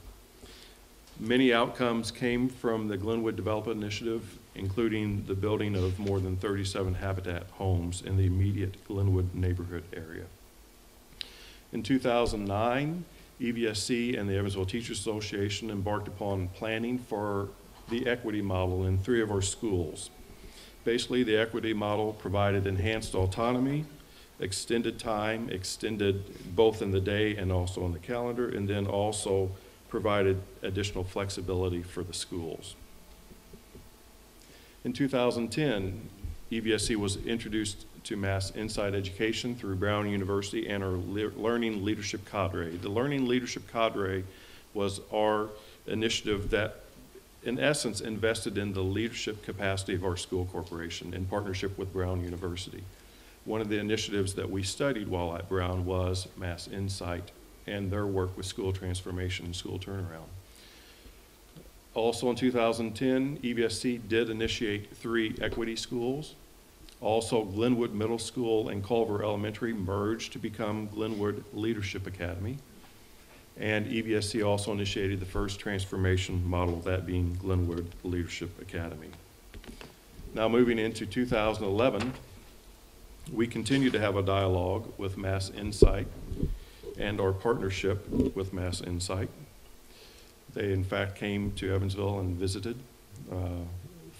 Many outcomes came from the Glenwood Development Initiative, including the building of more than 37 Habitat homes in the immediate Glenwood neighborhood area. In 2009, EVSC and the Evansville Teachers Association embarked upon planning for the equity model in 3 of our schools. Basically, the equity model provided enhanced autonomy, extended time, extended both in the day and also on the calendar, and then also provided additional flexibility for the schools. In 2010, EVSC was introduced to Mass Insight Education through Brown University and our Learning Leadership Cadre. The Learning Leadership Cadre was our initiative that, in essence, invested in the leadership capacity of our school corporation in partnership with Brown University. One of the initiatives that we studied while at Brown was Mass Insight and their work with school transformation and school turnaround. Also in 2010, EVSC did initiate 3 equity schools. Also, Glenwood Middle School and Culver Elementary merged to become Glenwood Leadership Academy. And EVSC also initiated the first transformation model, that being Glenwood Leadership Academy. Now moving into 2011, we continue to have a dialogue with Mass Insight and our partnership with Mass Insight. They in fact came to Evansville and visited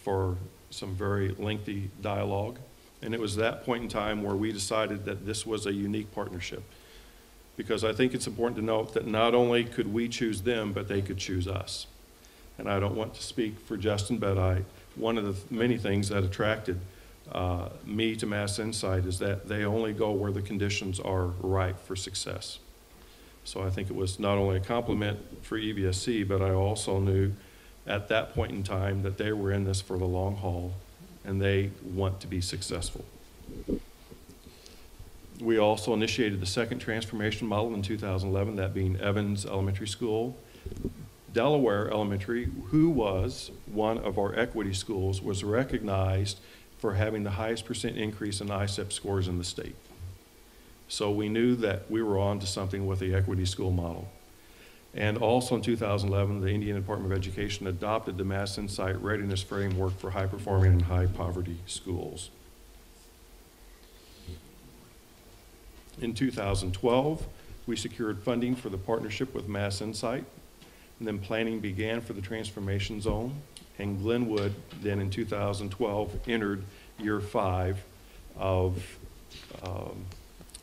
for some very lengthy dialogue. And it was that point in time where we decided that this was a unique partnership, because I think it's important to note that not only could we choose them, but they could choose us. And I don't want to speak for Justin, but one of the many things that attracted me to Mass Insight is that they only go where the conditions are right for success. So I think it was not only a compliment for EVSC, but I also knew at that point in time that they were in this for the long haul and they want to be successful. We also initiated the second transformation model in 2011, that being Evans Elementary School. Delaware Elementary, who was one of our equity schools, was recognized for having the highest % increase in ISEP scores in the state. So we knew that we were on to something with the equity school model. And also in 2011, the Indiana Department of Education adopted the Mass Insight Readiness Framework for high-performing and high-poverty schools. In 2012, We secured funding for the partnership with Mass Insight, and then planning began for the transformation zone, and Glenwood then in 2012 entered year 5 of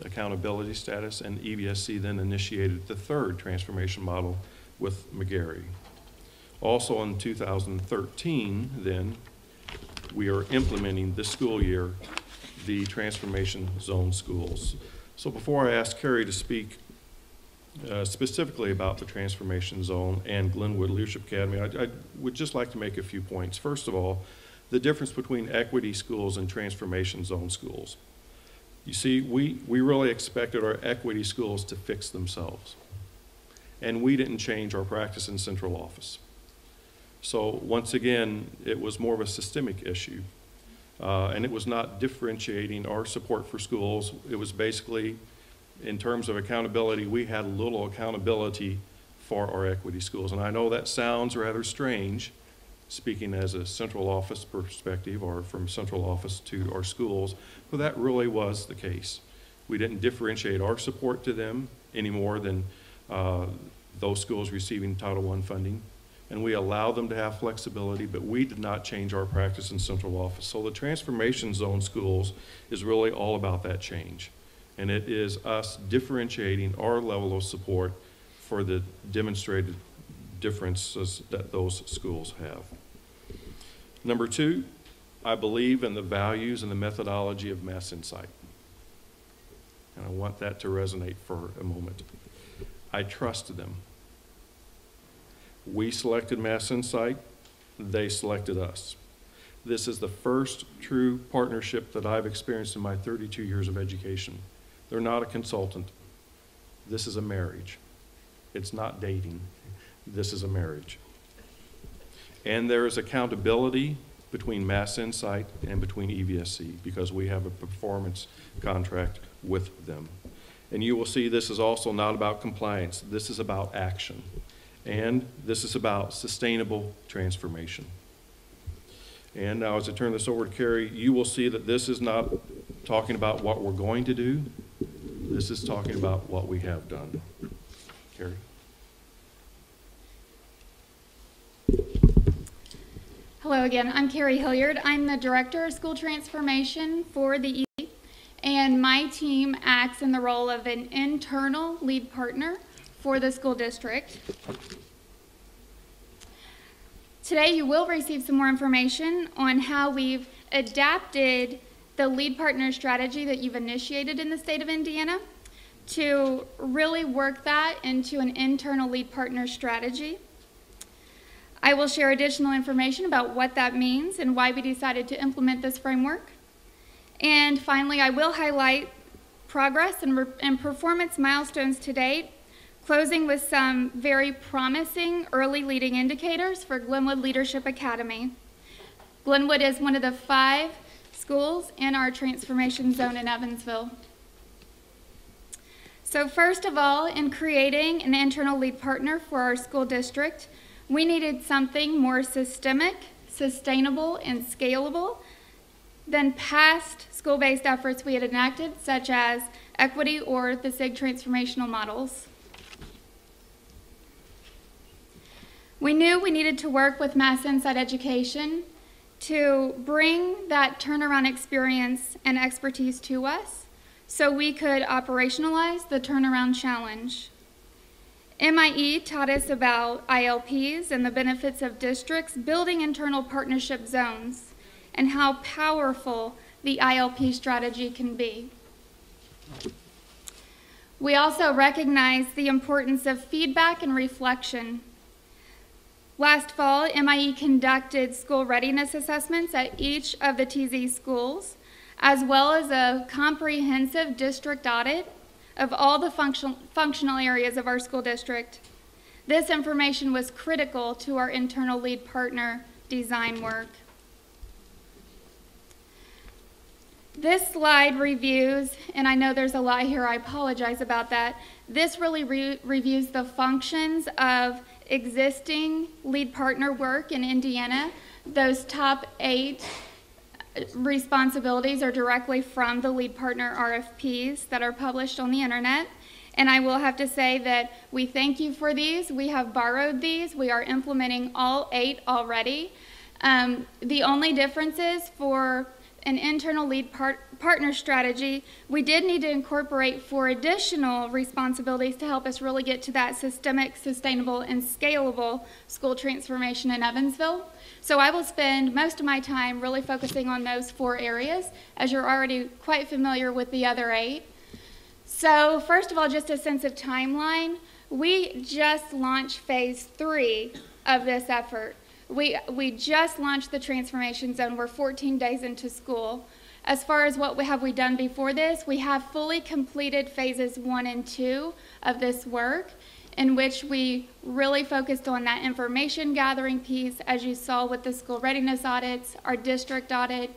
accountability status, and EVSC then initiated the 3rd transformation model with McGarry. Also in 2013 then, we are implementing this school year the transformation zone schools. So before I ask Carrie to speak specifically about the transformation zone and Glenwood Leadership Academy, I would just like to make a few points. First of all, the difference between equity schools and transformation zone schools. You see, we really expected our equity schools to fix themselves, and we didn't change our practice in central office. So once again, it was more of a systemic issue, and it was not differentiating our support for schools. It was basically, in terms of accountability, we had little accountability for our equity schools. And I know that sounds rather strange, speaking as a central office perspective or from central office to our schools, but that really was the case. We didn't differentiate our support to them any more than those schools receiving Title I funding. And we allowed them to have flexibility, but we did not change our practice in central office. So the transformation zone schools is really all about that change. And it is us differentiating our level of support for the demonstrated differences that those schools have. Number 2, I believe in the values and the methodology of Mass Insight. And I want that to resonate for a moment. I trust them. We selected Mass Insight, they selected us. This is the first true partnership that I've experienced in my 32 years of education. They're not a consultant. This is a marriage. It's not dating. This is a marriage. And there is accountability between Mass Insight and between EVSC because we have a performance contract with them. And you will see this is also not about compliance. This is about action. And this is about sustainable transformation. And now as I turn this over to Carrie, you will see that this is not talking about what we're going to do. This is talking about what we have done. Carrie? Hello again, I'm Carrie Hilliard. I'm the Director of School Transformation for the E, and my team acts in the role of an internal lead partner for the school district. Today you will receive some more information on how we've adapted the lead partner strategy that you've initiated in the state of Indiana to really work that into an internal lead partner strategy. I will share additional information about what that means and why we decided to implement this framework. And finally, I will highlight progress and performance milestones to date, closing with some very promising early leading indicators for Glenwood Leadership Academy. Glenwood is one of the 5 schools in our transformation zone in Evansville. So first of all, in creating an internal lead partner for our school district, we needed something more systemic, sustainable, and scalable than past school-based efforts we had enacted, such as equity or the SIG transformational models. We knew we needed to work with Mass Insight Education to bring that turnaround experience and expertise to us so we could operationalize the turnaround challenge. MIE taught us about ILPs and the benefits of districts building internal partnership zones and how powerful the ILP strategy can be. We also recognize the importance of feedback and reflection. Last fall, MIE conducted school readiness assessments at each of the TZ schools, as well as a comprehensive district audit of all the functional areas of our school district. This information was critical to our internal lead partner design work. This slide reviews, and I know there's a lot here, I apologize about that. This really reviews the functions of existing lead partner work in Indiana. Those top 8 responsibilities are directly from the lead partner RFPs that are published on the internet. And I will have to say that we thank you for these. We have borrowed these. We are implementing all 8 already. The only difference is for an internal lead partner strategy, we did need to incorporate 4 additional responsibilities to help us really get to that systemic, sustainable, and scalable school transformation in Evansville. So I will spend most of my time really focusing on those 4 areas, as you're already quite familiar with the other 8. So first of all, just a sense of timeline. We just launched phase 3 of this effort. We just launched the transformation zone. We're 14 days into school. As far as what have we done before this, we have fully completed phases 1 and 2 of this work, in which we really focused on that information gathering piece, as you saw with the school readiness audits, our district audit,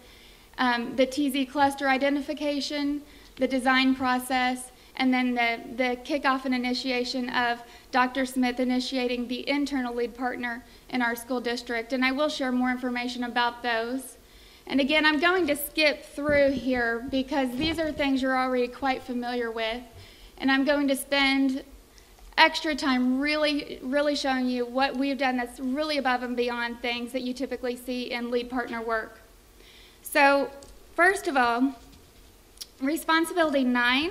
the TZ cluster identification, the design process, and then the kickoff and initiation of Dr. Smith initiating the internal lead partner in our school district. And I will share more information about those. And again, I'm going to skip through here because these are things you're already quite familiar with. And I'm going to spend extra time really showing you what we've done that's really above and beyond things that you typically see in lead partner work. So first of all, responsibility 9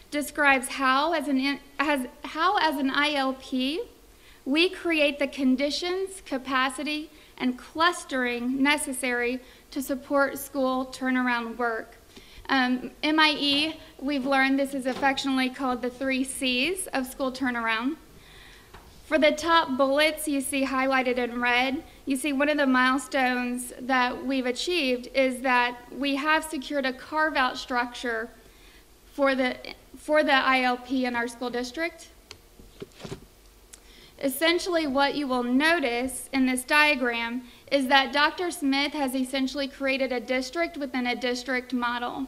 describes how, as an ILP, we create the conditions, capacity, and clustering necessary to support school turnaround work. MIE, we've learned this is affectionately called the 3 C's of school turnaround. For the top bullets you see highlighted in red, you see one of the milestones that we've achieved is that we have secured a carve-out structure for the ILP in our school district. Essentially what you will notice in this diagram is that Dr. Smith has essentially created a district within a district model.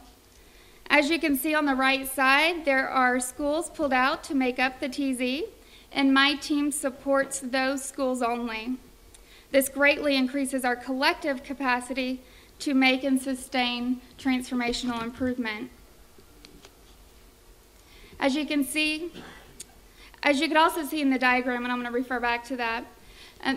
As you can see on the right side, there are schools pulled out to make up the TZ, and my team supports those schools only. This greatly increases our collective capacity to make and sustain transformational improvement. As you can also see in the diagram, and I'm going to refer back to that,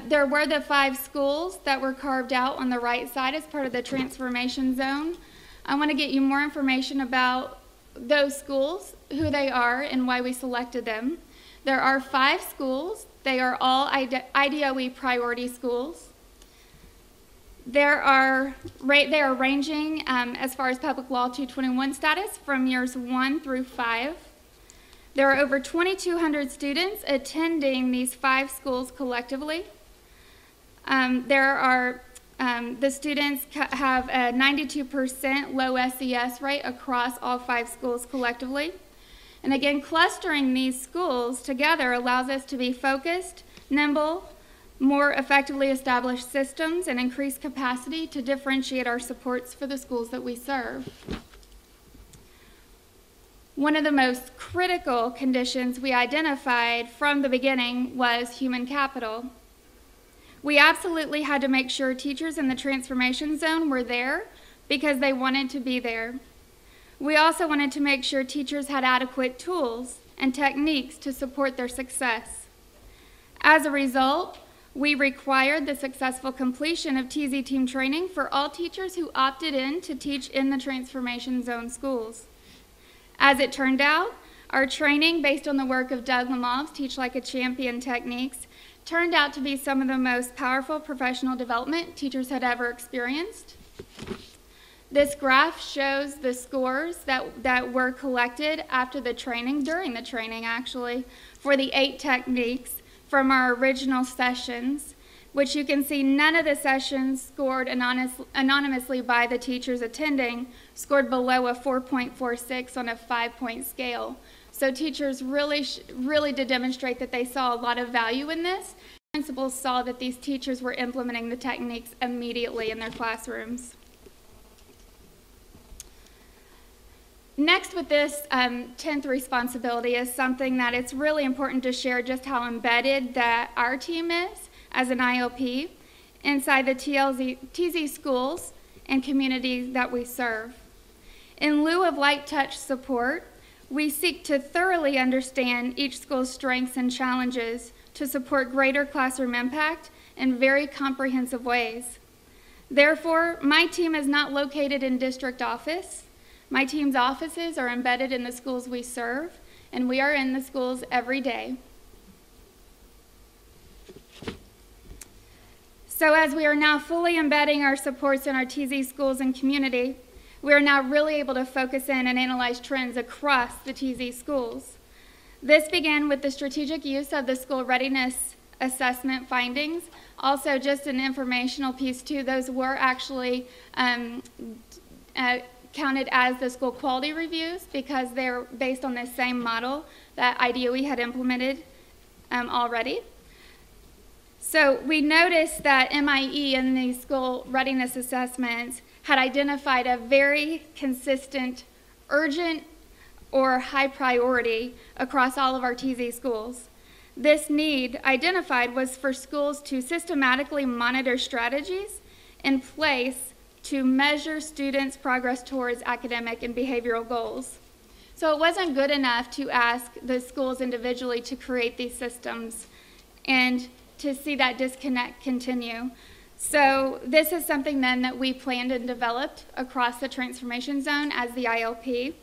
there were the 5 schools that were carved out on the right side as part of the transformation zone. I want to get you more information about those schools, who they are, and why we selected them. There are 5 schools. They are all IDOE priority schools. They are ranging, as far as Public Law 221 status, from years 1 through 5. There are over 2,200 students attending these 5 schools collectively. The students have a 92% low SES rate across all 5 schools collectively. And again, clustering these schools together allows us to be focused, nimble, more effectively establish systems, and increase capacity to differentiate our supports for the schools that we serve. One of the most critical conditions we identified from the beginning was human capital. We absolutely had to make sure teachers in the transformation zone were there because they wanted to be there. We also wanted to make sure teachers had adequate tools and techniques to support their success. As a result, we required the successful completion of TZ team training for all teachers who opted in to teach in the transformation zone schools. As it turned out, our training, based on the work of Doug Lemov's Teach Like a Champion techniques, turned out to be some of the most powerful professional development teachers had ever experienced. This graph shows the scores that were collected after the training, during the training actually, for the 8 techniques from our original sessions, which you can see none of the sessions scored anonymously by the teachers attending scored below a 4.46 on a 5-point scale. So teachers really did demonstrate that they saw a lot of value in this. Principals saw that these teachers were implementing the techniques immediately in their classrooms. Next with this 10th responsibility is something that it's really important to share just how embedded that our team is as an ILP inside the TZ schools and communities that we serve. In lieu of light touch support, We seek to thoroughly understand each school's strengths and challenges to support greater classroom impact in very comprehensive ways. Therefore, my team is not located in district office. My team's offices are embedded in the schools we serve, and we are in the schools every day. So as we are now fully embedding our supports in our TZ schools and community, we are now really able to focus in and analyze trends across the TZ schools. This began with the strategic use of the school readiness assessment findings. Also, just an informational piece too, those were actually counted as the school quality reviews because they're based on the same model that IDOE had implemented already. So we noticed that MIE in these school readiness assessments had identified a very consistent, urgent, or high priority across all of our TZ schools. This need identified was for schools to systematically monitor strategies in place to measure students' progress towards academic and behavioral goals. So it wasn't good enough to ask the schools individually to create these systems and to see that disconnect continue. So this is something then that we planned and developed across the transformation zone as the ILP.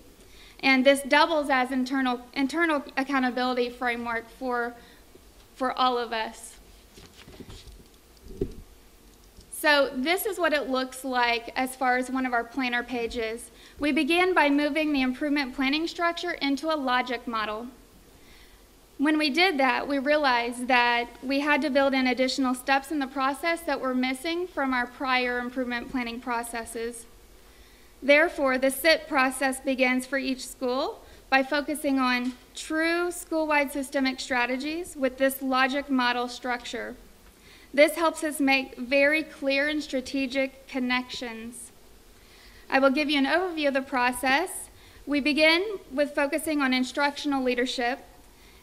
And this doubles as internal accountability framework for all of us. So this is what it looks like as far as one of our planner pages. We began by moving the improvement planning structure into a logic model. When we did that, we realized that we had to build in additional steps in the process that were missing from our prior improvement planning processes. Therefore, the SIT process begins for each school by focusing on true school-wide systemic strategies with this logic model structure. This helps us make very clear and strategic connections. I will give you an overview of the process. We begin with focusing on instructional leadership.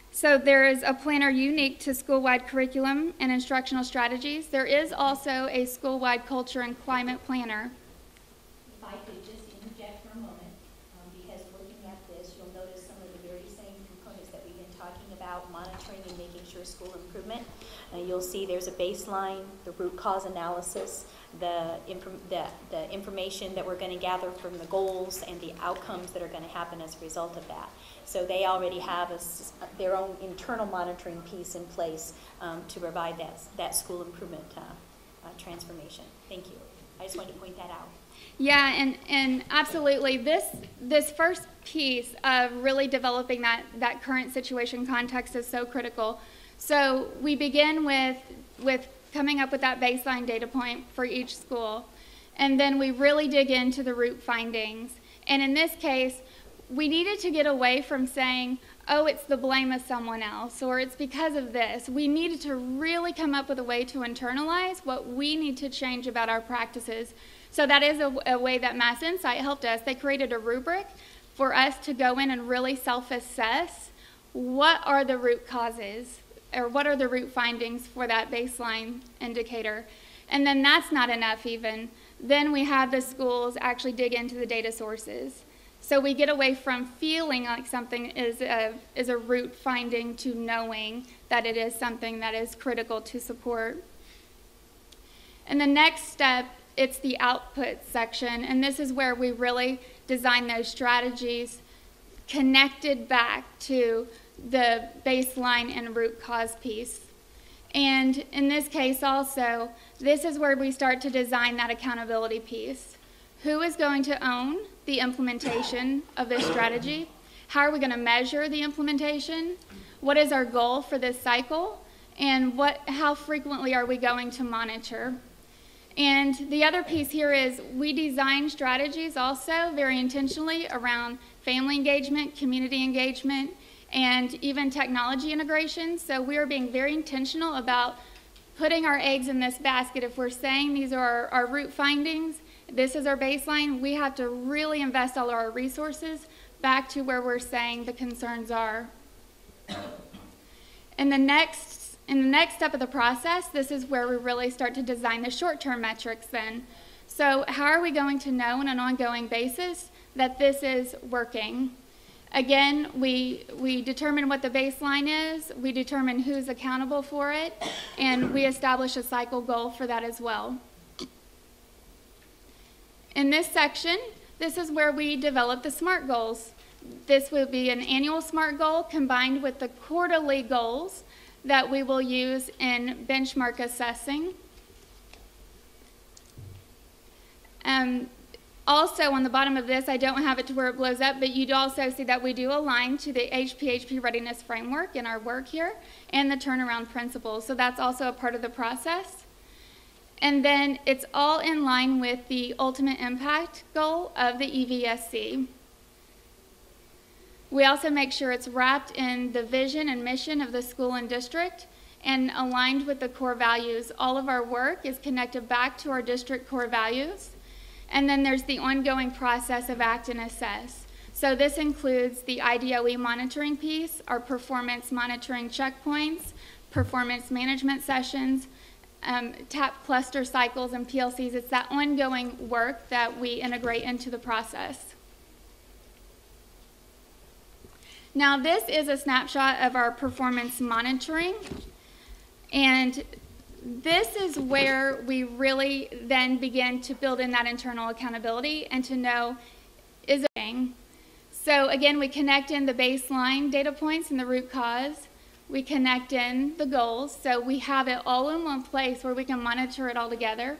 So there is a planner unique to school-wide curriculum and instructional strategies. There is also a school-wide culture and climate planner. If I could just interject for a moment, because looking at this, you'll notice some of the very same components that we've been talking about, monitoring and making sure school improvement. You'll see there's a baseline, the root cause analysis, the information that we're going to gather from the goals and the outcomes that are going to happen as a result of that. So they already have their own internal monitoring piece in place to provide that school improvement transformation. Thank you. I just wanted to point that out. Yeah, and absolutely. This first piece of really developing that current situation context is so critical. So we begin with coming up with that baseline data point for each school, and then we really dig into the root findings. And in this case, we needed to get away from saying, oh, it's the blame of someone else, or it's because of this. We needed to really come up with a way to internalize what we need to change about our practices. So that is a way that Mass Insight helped us. They created a rubric for us to go in and really self-assess what are the root causes, or what are the root findings for that baseline indicator. And then that's not enough even. Then we have the schools actually dig into the data sources. So we get away from feeling like something is a root finding to knowing that it is something that is critical to support. And the next step, it's the output section, and this is where we really design those strategies connected back to the baseline and root cause piece. And in this case also, this is where we start to design that accountability piece. Who is going to own the implementation of this strategy? How are we going to measure the implementation? What is our goal for this cycle? And how frequently are we going to monitor? And the other piece here is we design strategies also very intentionally around family engagement, community engagement, and even technology integration. So we are being very intentional about putting our eggs in this basket. If we're saying these are our root findings, this is our baseline, we have to really invest all our resources back to where we're saying the concerns are. In the next step of the process, this is where we really start to design the short-term metrics then. So how are we going to know on an ongoing basis that this is working? Again, we determine what the baseline is, we determine who's accountable for it, and we establish a cycle goal for that as well. In this section, this is where we develop the SMART goals. This will be an annual SMART goal combined with the quarterly goals that we will use in benchmark assessing. Also, on the bottom of this, I don't have it to where it blows up, but you'd also see that we do align to the HPHP readiness framework in our work here and the turnaround principles. So that's also a part of the process. And then it's all in line with the ultimate impact goal of the EVSC. We also make sure it's wrapped in the vision and mission of the school and district and aligned with the core values. All of our work is connected back to our district core values. And then there's the ongoing process of act and assess. So this includes the IDOE monitoring piece, our performance monitoring checkpoints, performance management sessions, TAP cluster cycles and PLCs. It's that ongoing work that we integrate into the process. Now this is a snapshot of our performance monitoring, and this is where we really then begin to build in that internal accountability and to know, is it working? So again, we connect in the baseline data points and the root cause. We connect in the goals, so we have it all in one place where we can monitor it all together.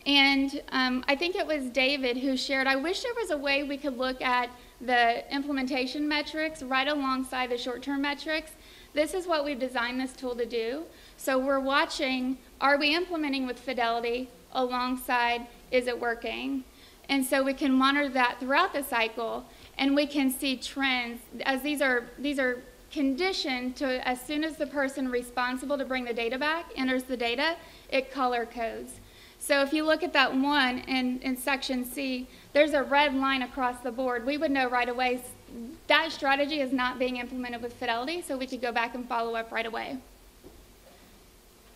And I think it was David who shared, I wish there was a way we could look at the implementation metrics right alongside the short-term metrics. This is what we've designed this tool to do. So we're watching, are we implementing with fidelity alongside, is it working? And so we can monitor that throughout the cycle, and we can see trends, as these are conditioned to, as soon as the person responsible to bring the data back enters the data, it color codes. So if you look at that one in section C, there's a red line across the board. We would know right away that strategy is not being implemented with fidelity, so we could go back and follow up right away.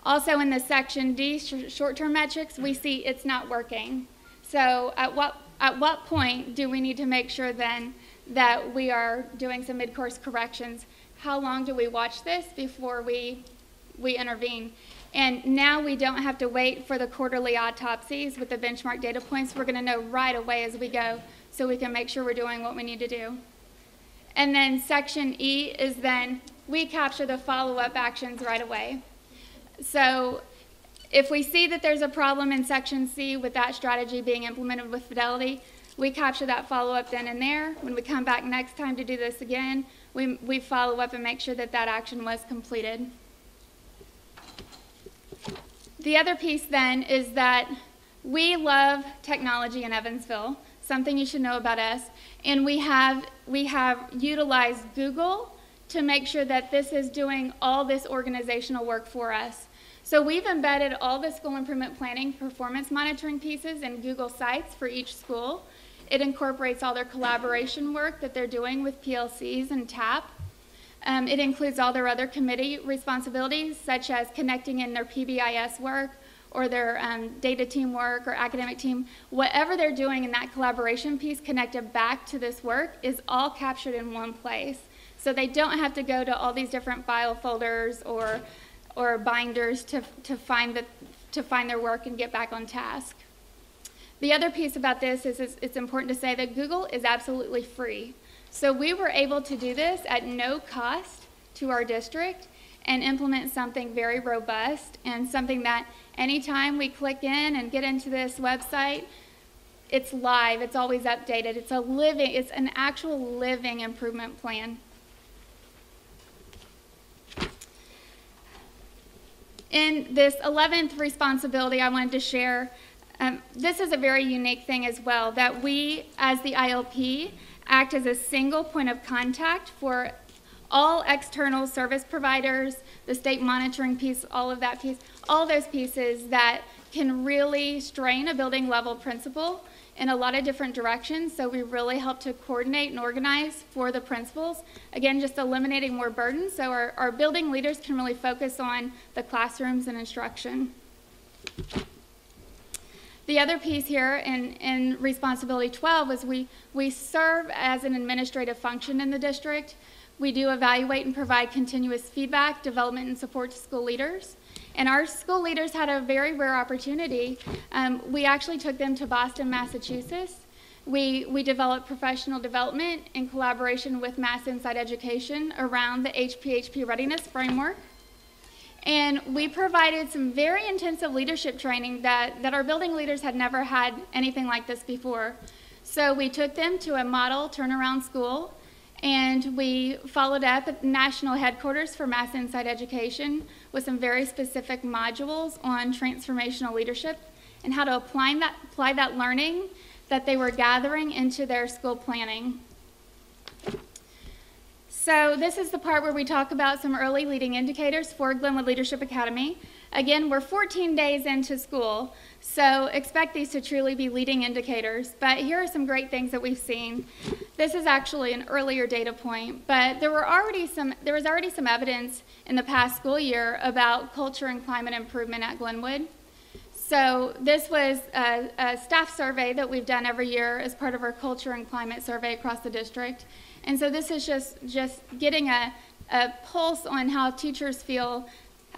Also in the section D, short-term metrics, we see it's not working. So at what point do we need to make sure then that we are doing some mid-course corrections? How long do we watch this before we intervene? And now we don't have to wait for the quarterly autopsies with the benchmark data points. We're going to know right away as we go, so we can make sure we're doing what we need to do. And then section E is then we capture the follow-up actions right away. So if we see that there's a problem in section C with that strategy being implemented with fidelity, we capture that follow-up then and there. When we come back next time to do this again, we follow up and make sure that that action was completed. The other piece then is that we love technology in Evansville, something you should know about us, and we have utilized Google to make sure that this is doing all this organizational work for us. So we've embedded all the school improvement planning performance monitoring pieces in Google Sites for each school. It incorporates all their collaboration work that they're doing with PLCs and TAP. It includes all their other committee responsibilities, such as connecting in their PBIS work or their data team work or academic team. Whatever they're doing in that collaboration piece connected back to this work is all captured in one place. So they don't have to go to all these different file folders or binders to find their work and get back on task. The other piece about this is it's important to say that Google is absolutely free. So we were able to do this at no cost to our district and implement something very robust and something that anytime we click in and get into this website, it's live, it's always updated. It's an actual living improvement plan. In this 11th responsibility I wanted to share, this is a very unique thing as well, that we as the ILP act as a single point of contact for all external service providers, the state monitoring piece, all of that piece, all those pieces that can really strain a building level principal in a lot of different directions. So we really help to coordinate and organize for the principals. Again, just eliminating more burden so our building leaders can really focus on the classrooms and instruction. The other piece here in responsibility 12 was we serve as an administrative function in the district. We do evaluate and provide continuous feedback, development, and support to school leaders. And our school leaders had a very rare opportunity. We actually took them to Boston, Massachusetts. We developed professional development in collaboration with Mass Inside Education around the HPHP readiness framework. And we provided some very intensive leadership training that our building leaders had never had anything like this before. So we took them to a model turnaround school, and we followed up at national headquarters for Mass Inside Education with some very specific modules on transformational leadership and how to apply that learning that they were gathering into their school planning. So this is the part where we talk about some early leading indicators for Glenwood Leadership Academy. Again, we're 14 days into school, so expect these to truly be leading indicators. But here are some great things that we've seen. This is actually an earlier data point, but there was already some evidence in the past school year about culture and climate improvement at Glenwood. So this was a staff survey that we've done every year as part of our culture and climate survey across the district. And so this is just getting a pulse on how teachers feel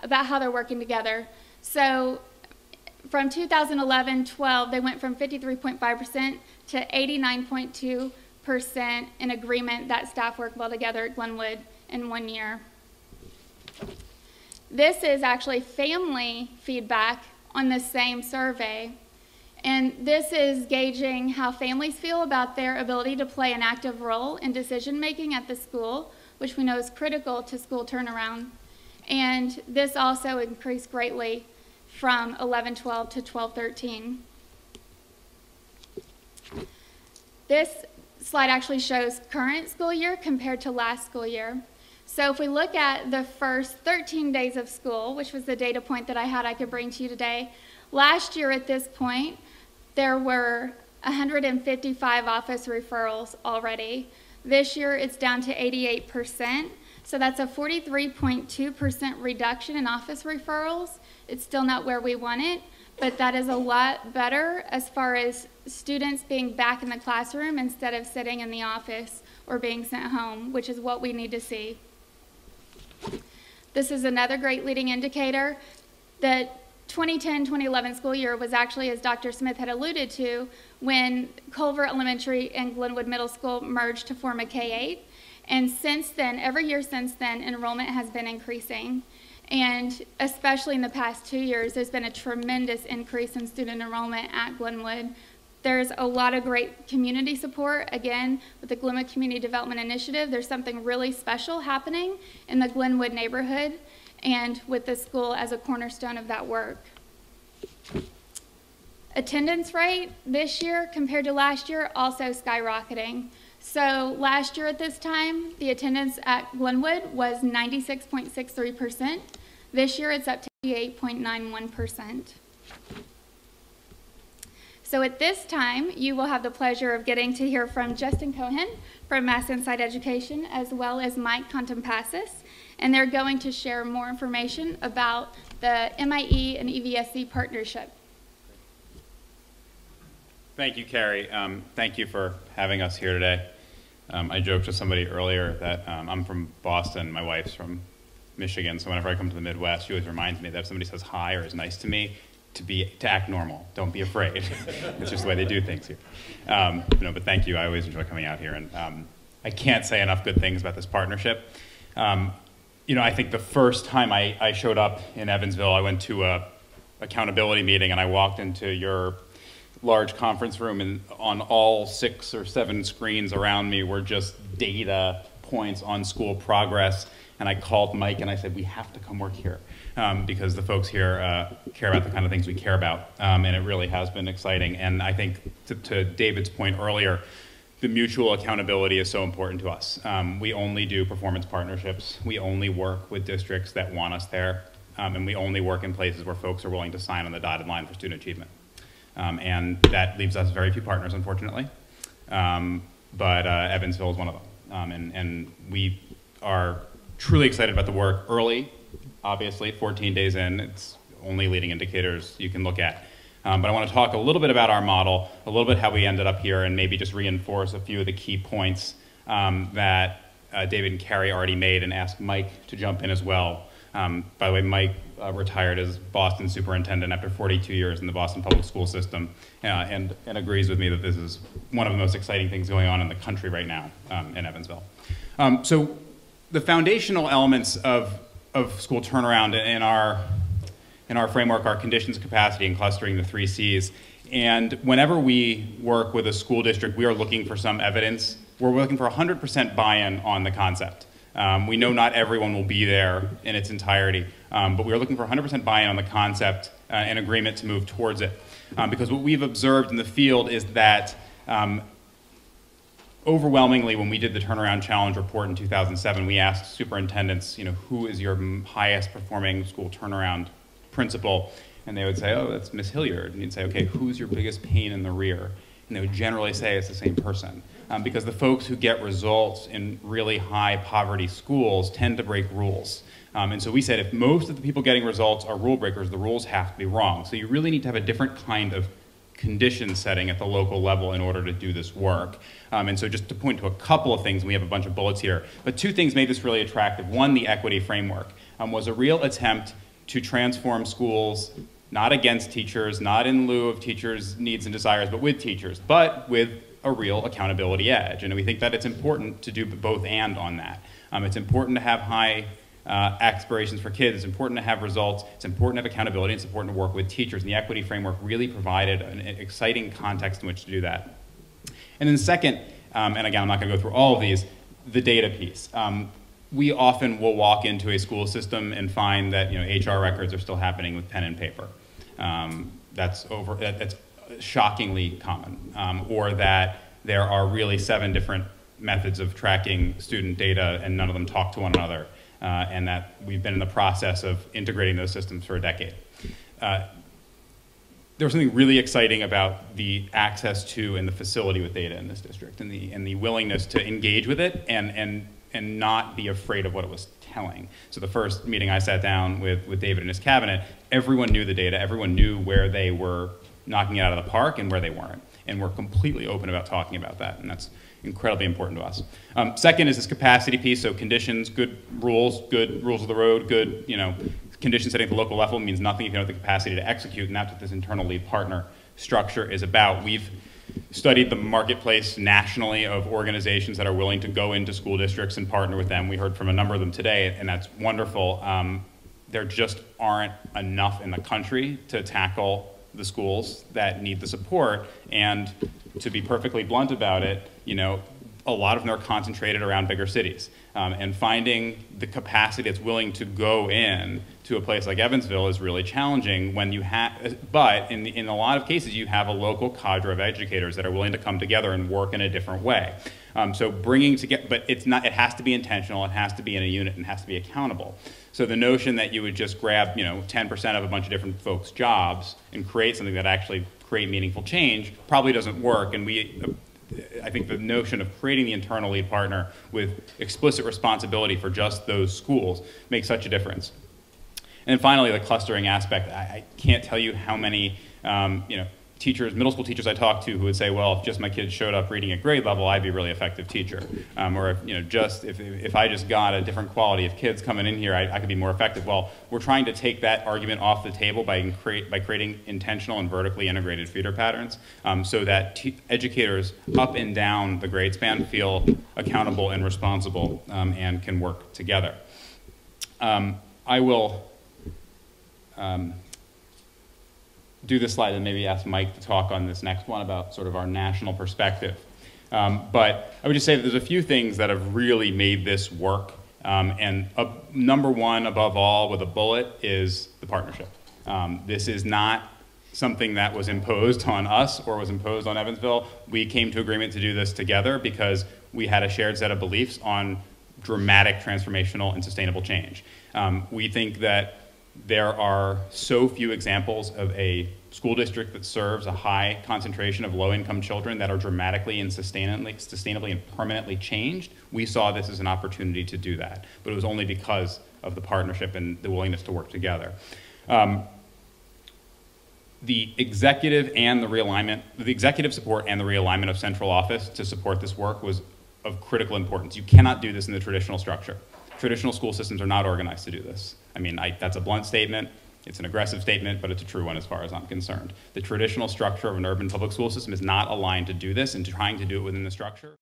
about how they're working together. So from 2011-12, they went from 53.5% to 89.2% in agreement that staff work well together at Glenwood in 1 year. This is actually family feedback on the same survey. And this is gauging how families feel about their ability to play an active role in decision-making at the school, which we know is critical to school turnaround. And this also increased greatly from 11-12 to 12-13. This slide actually shows current school year compared to last school year. So if we look at the first 13 days of school, which was the data point that I could bring to you today, last year at this point, there were 155 office referrals already. This year it's down to 88%. So that's a 43.2% reduction in office referrals. It's still not where we want it, but that is a lot better as far as students being back in the classroom instead of sitting in the office or being sent home, which is what we need to see. This is another great leading indicator. The 2010-2011 school year was actually, as Dr. Smith had alluded to, when Culver Elementary and Glenwood Middle School merged to form a K-8. And since then, every year since then, enrollment has been increasing. And especially in the past 2 years, there's been a tremendous increase in student enrollment at Glenwood. There's a lot of great community support. Again, with the Glenwood Community Development Initiative, there's something really special happening in the Glenwood neighborhood and with the school as a cornerstone of that work. Attendance rate this year compared to last year also skyrocketing. So last year at this time, the attendance at Glenwood was 96.63%. This year it's up to 88.91%. So at this time, you will have the pleasure of getting to hear from Justin Cohen from Mass Inside Education, as well as Mike Contompassis, and they're going to share more information about the MIE and EVSC partnership. Thank you, Carrie. Thank you for having us here today. I joked with somebody earlier that I'm from Boston, my wife's from Michigan, so whenever I come to the Midwest, she always reminds me that if somebody says hi or is nice to me, to act normal. Don't be afraid. It's just the way they do things here. But thank you. I always enjoy coming out here, and I can't say enough good things about this partnership. I think the first time I showed up in Evansville, I went to a accountability meeting, and I walked into your large conference room, and on all 6 or 7 screens around me were just data points on school progress. And I called Mike and I said, we have to come work here because the folks here care about the kind of things we care about. And it really has been exciting. And I think to David's point earlier, the mutual accountability is so important to us. We only do performance partnerships. We only work with districts that want us there. And we only work in places where folks are willing to sign on the dotted line for student achievement. And that leaves us very few partners, unfortunately. But Evansville is one of them. And we are truly excited about the work early, obviously, 14 days in. It's only leading indicators you can look at. But I want to talk a little bit about our model, a little bit how we ended up here, and maybe just reinforce a few of the key points that David and Carrie already made, and ask Mike to jump in as well. By the way, Mike retired as Boston superintendent after 42 years in the Boston public school system, and agrees with me that this is one of the most exciting things going on in the country right now in Evansville. So the foundational elements of school turnaround in our framework are conditions, capacity, and clustering, the 3 Cs. And whenever we work with a school district, we are looking for some evidence. We're looking for 100% buy-in on the concept. We know not everyone will be there in its entirety, but we are looking for 100% buy-in on the concept and agreement to move towards it. Because what we've observed in the field is that overwhelmingly, when we did the turnaround challenge report in 2007, we asked superintendents, who is your highest performing school turnaround principal? And they would say, oh, that's Miss Hilliard. And you'd say, okay, who's your biggest pain in the rear? And they would generally say it's the same person. Because the folks who get results in really high poverty schools tend to break rules. And so we said, if most of the people getting results are rule breakers, the rules have to be wrong. So you really need to have a different kind of condition setting at the local level in order to do this work. And so just to point to a couple of things, we have a bunch of bullets here, but 2 things made this really attractive. One, the equity framework was a real attempt to transform schools, not against teachers, not in lieu of teachers' needs and desires, but with teachers, but with a real accountability edge. And we think that it's important to do both and on that. It's important to have high aspirations for kids. It's important to have results. It's important to have accountability. It's important to work with teachers. And the equity framework really provided an exciting context in which to do that. And then second, and again, I'm not going to go through all of these, the data piece. We often will walk into a school system and find that HR records are still happening with pen and paper. That's shockingly common. Or that there are really 7 different methods of tracking student data and none of them talk to one another. And that we've been in the process of integrating those systems for a decade. There was something really exciting about the access to and the facility with data in this district, and the willingness to engage with it and not be afraid of what it was telling. So the first meeting I sat down with David and his cabinet, everyone knew the data, everyone knew where they were knocking it out of the park and where they weren't. And we're completely open about talking about that, and that's incredibly important to us. Second is this capacity piece, so conditions, good rules of the road, good condition setting at the local level means nothing if you don't have the capacity to execute, and that's what this internal lead partner structure is about. We've studied the marketplace nationally of organizations that are willing to go into school districts and partner with them. We heard from a number of them today, and that's wonderful. There just aren't enough in the country to tackle the schools that need the support, and to be perfectly blunt about it, a lot of them are concentrated around bigger cities. And finding the capacity that's willing to go in to a place like Evansville is really challenging when you have, but in a lot of cases you have a local cadre of educators that are willing to come together and work in a different way. So bringing together, but it has to be intentional, it has to be in a unit, and it has to be accountable. So the notion that you would just grab 10% of a bunch of different folks' jobs and create something that actually create meaningful change probably doesn't work. And I think the notion of creating the internal lead partner with explicit responsibility for just those schools makes such a difference. And then finally, the clustering aspect. I can't tell you how many teachers, middle school teachers I talked to who would say, well, if just my kids showed up reading at grade level, I'd be a really effective teacher. Or if I just got a different quality of kids coming in here, I could be more effective. Well, we're trying to take that argument off the table by creating intentional and vertically integrated feeder patterns so that educators up and down the grade span feel accountable and responsible and can work together. I will do this slide and maybe ask Mike to talk on this next one about sort of our national perspective. But I would just say that there's a few things that have really made this work. And number one, above all, with a bullet, is the partnership. This is not something that was imposed on us or was imposed on Evansville. We came to agreement to do this together because we had a shared set of beliefs on dramatic, transformational, and sustainable change. We think that there are so few examples of a school district that serves a high concentration of low-income children that are dramatically and sustainably and permanently changed. We saw this as an opportunity to do that, but it was only because of the partnership and the willingness to work together. the executive and the realignment, the executive support and the realignment of central office to support this work was of critical importance. You cannot do this in the traditional structure. Traditional school systems are not organized to do this. I mean, that's a blunt statement. It's an aggressive statement, but it's a true one as far as I'm concerned. The traditional structure of an urban public school system is not aligned to do this, and trying to do it within the structure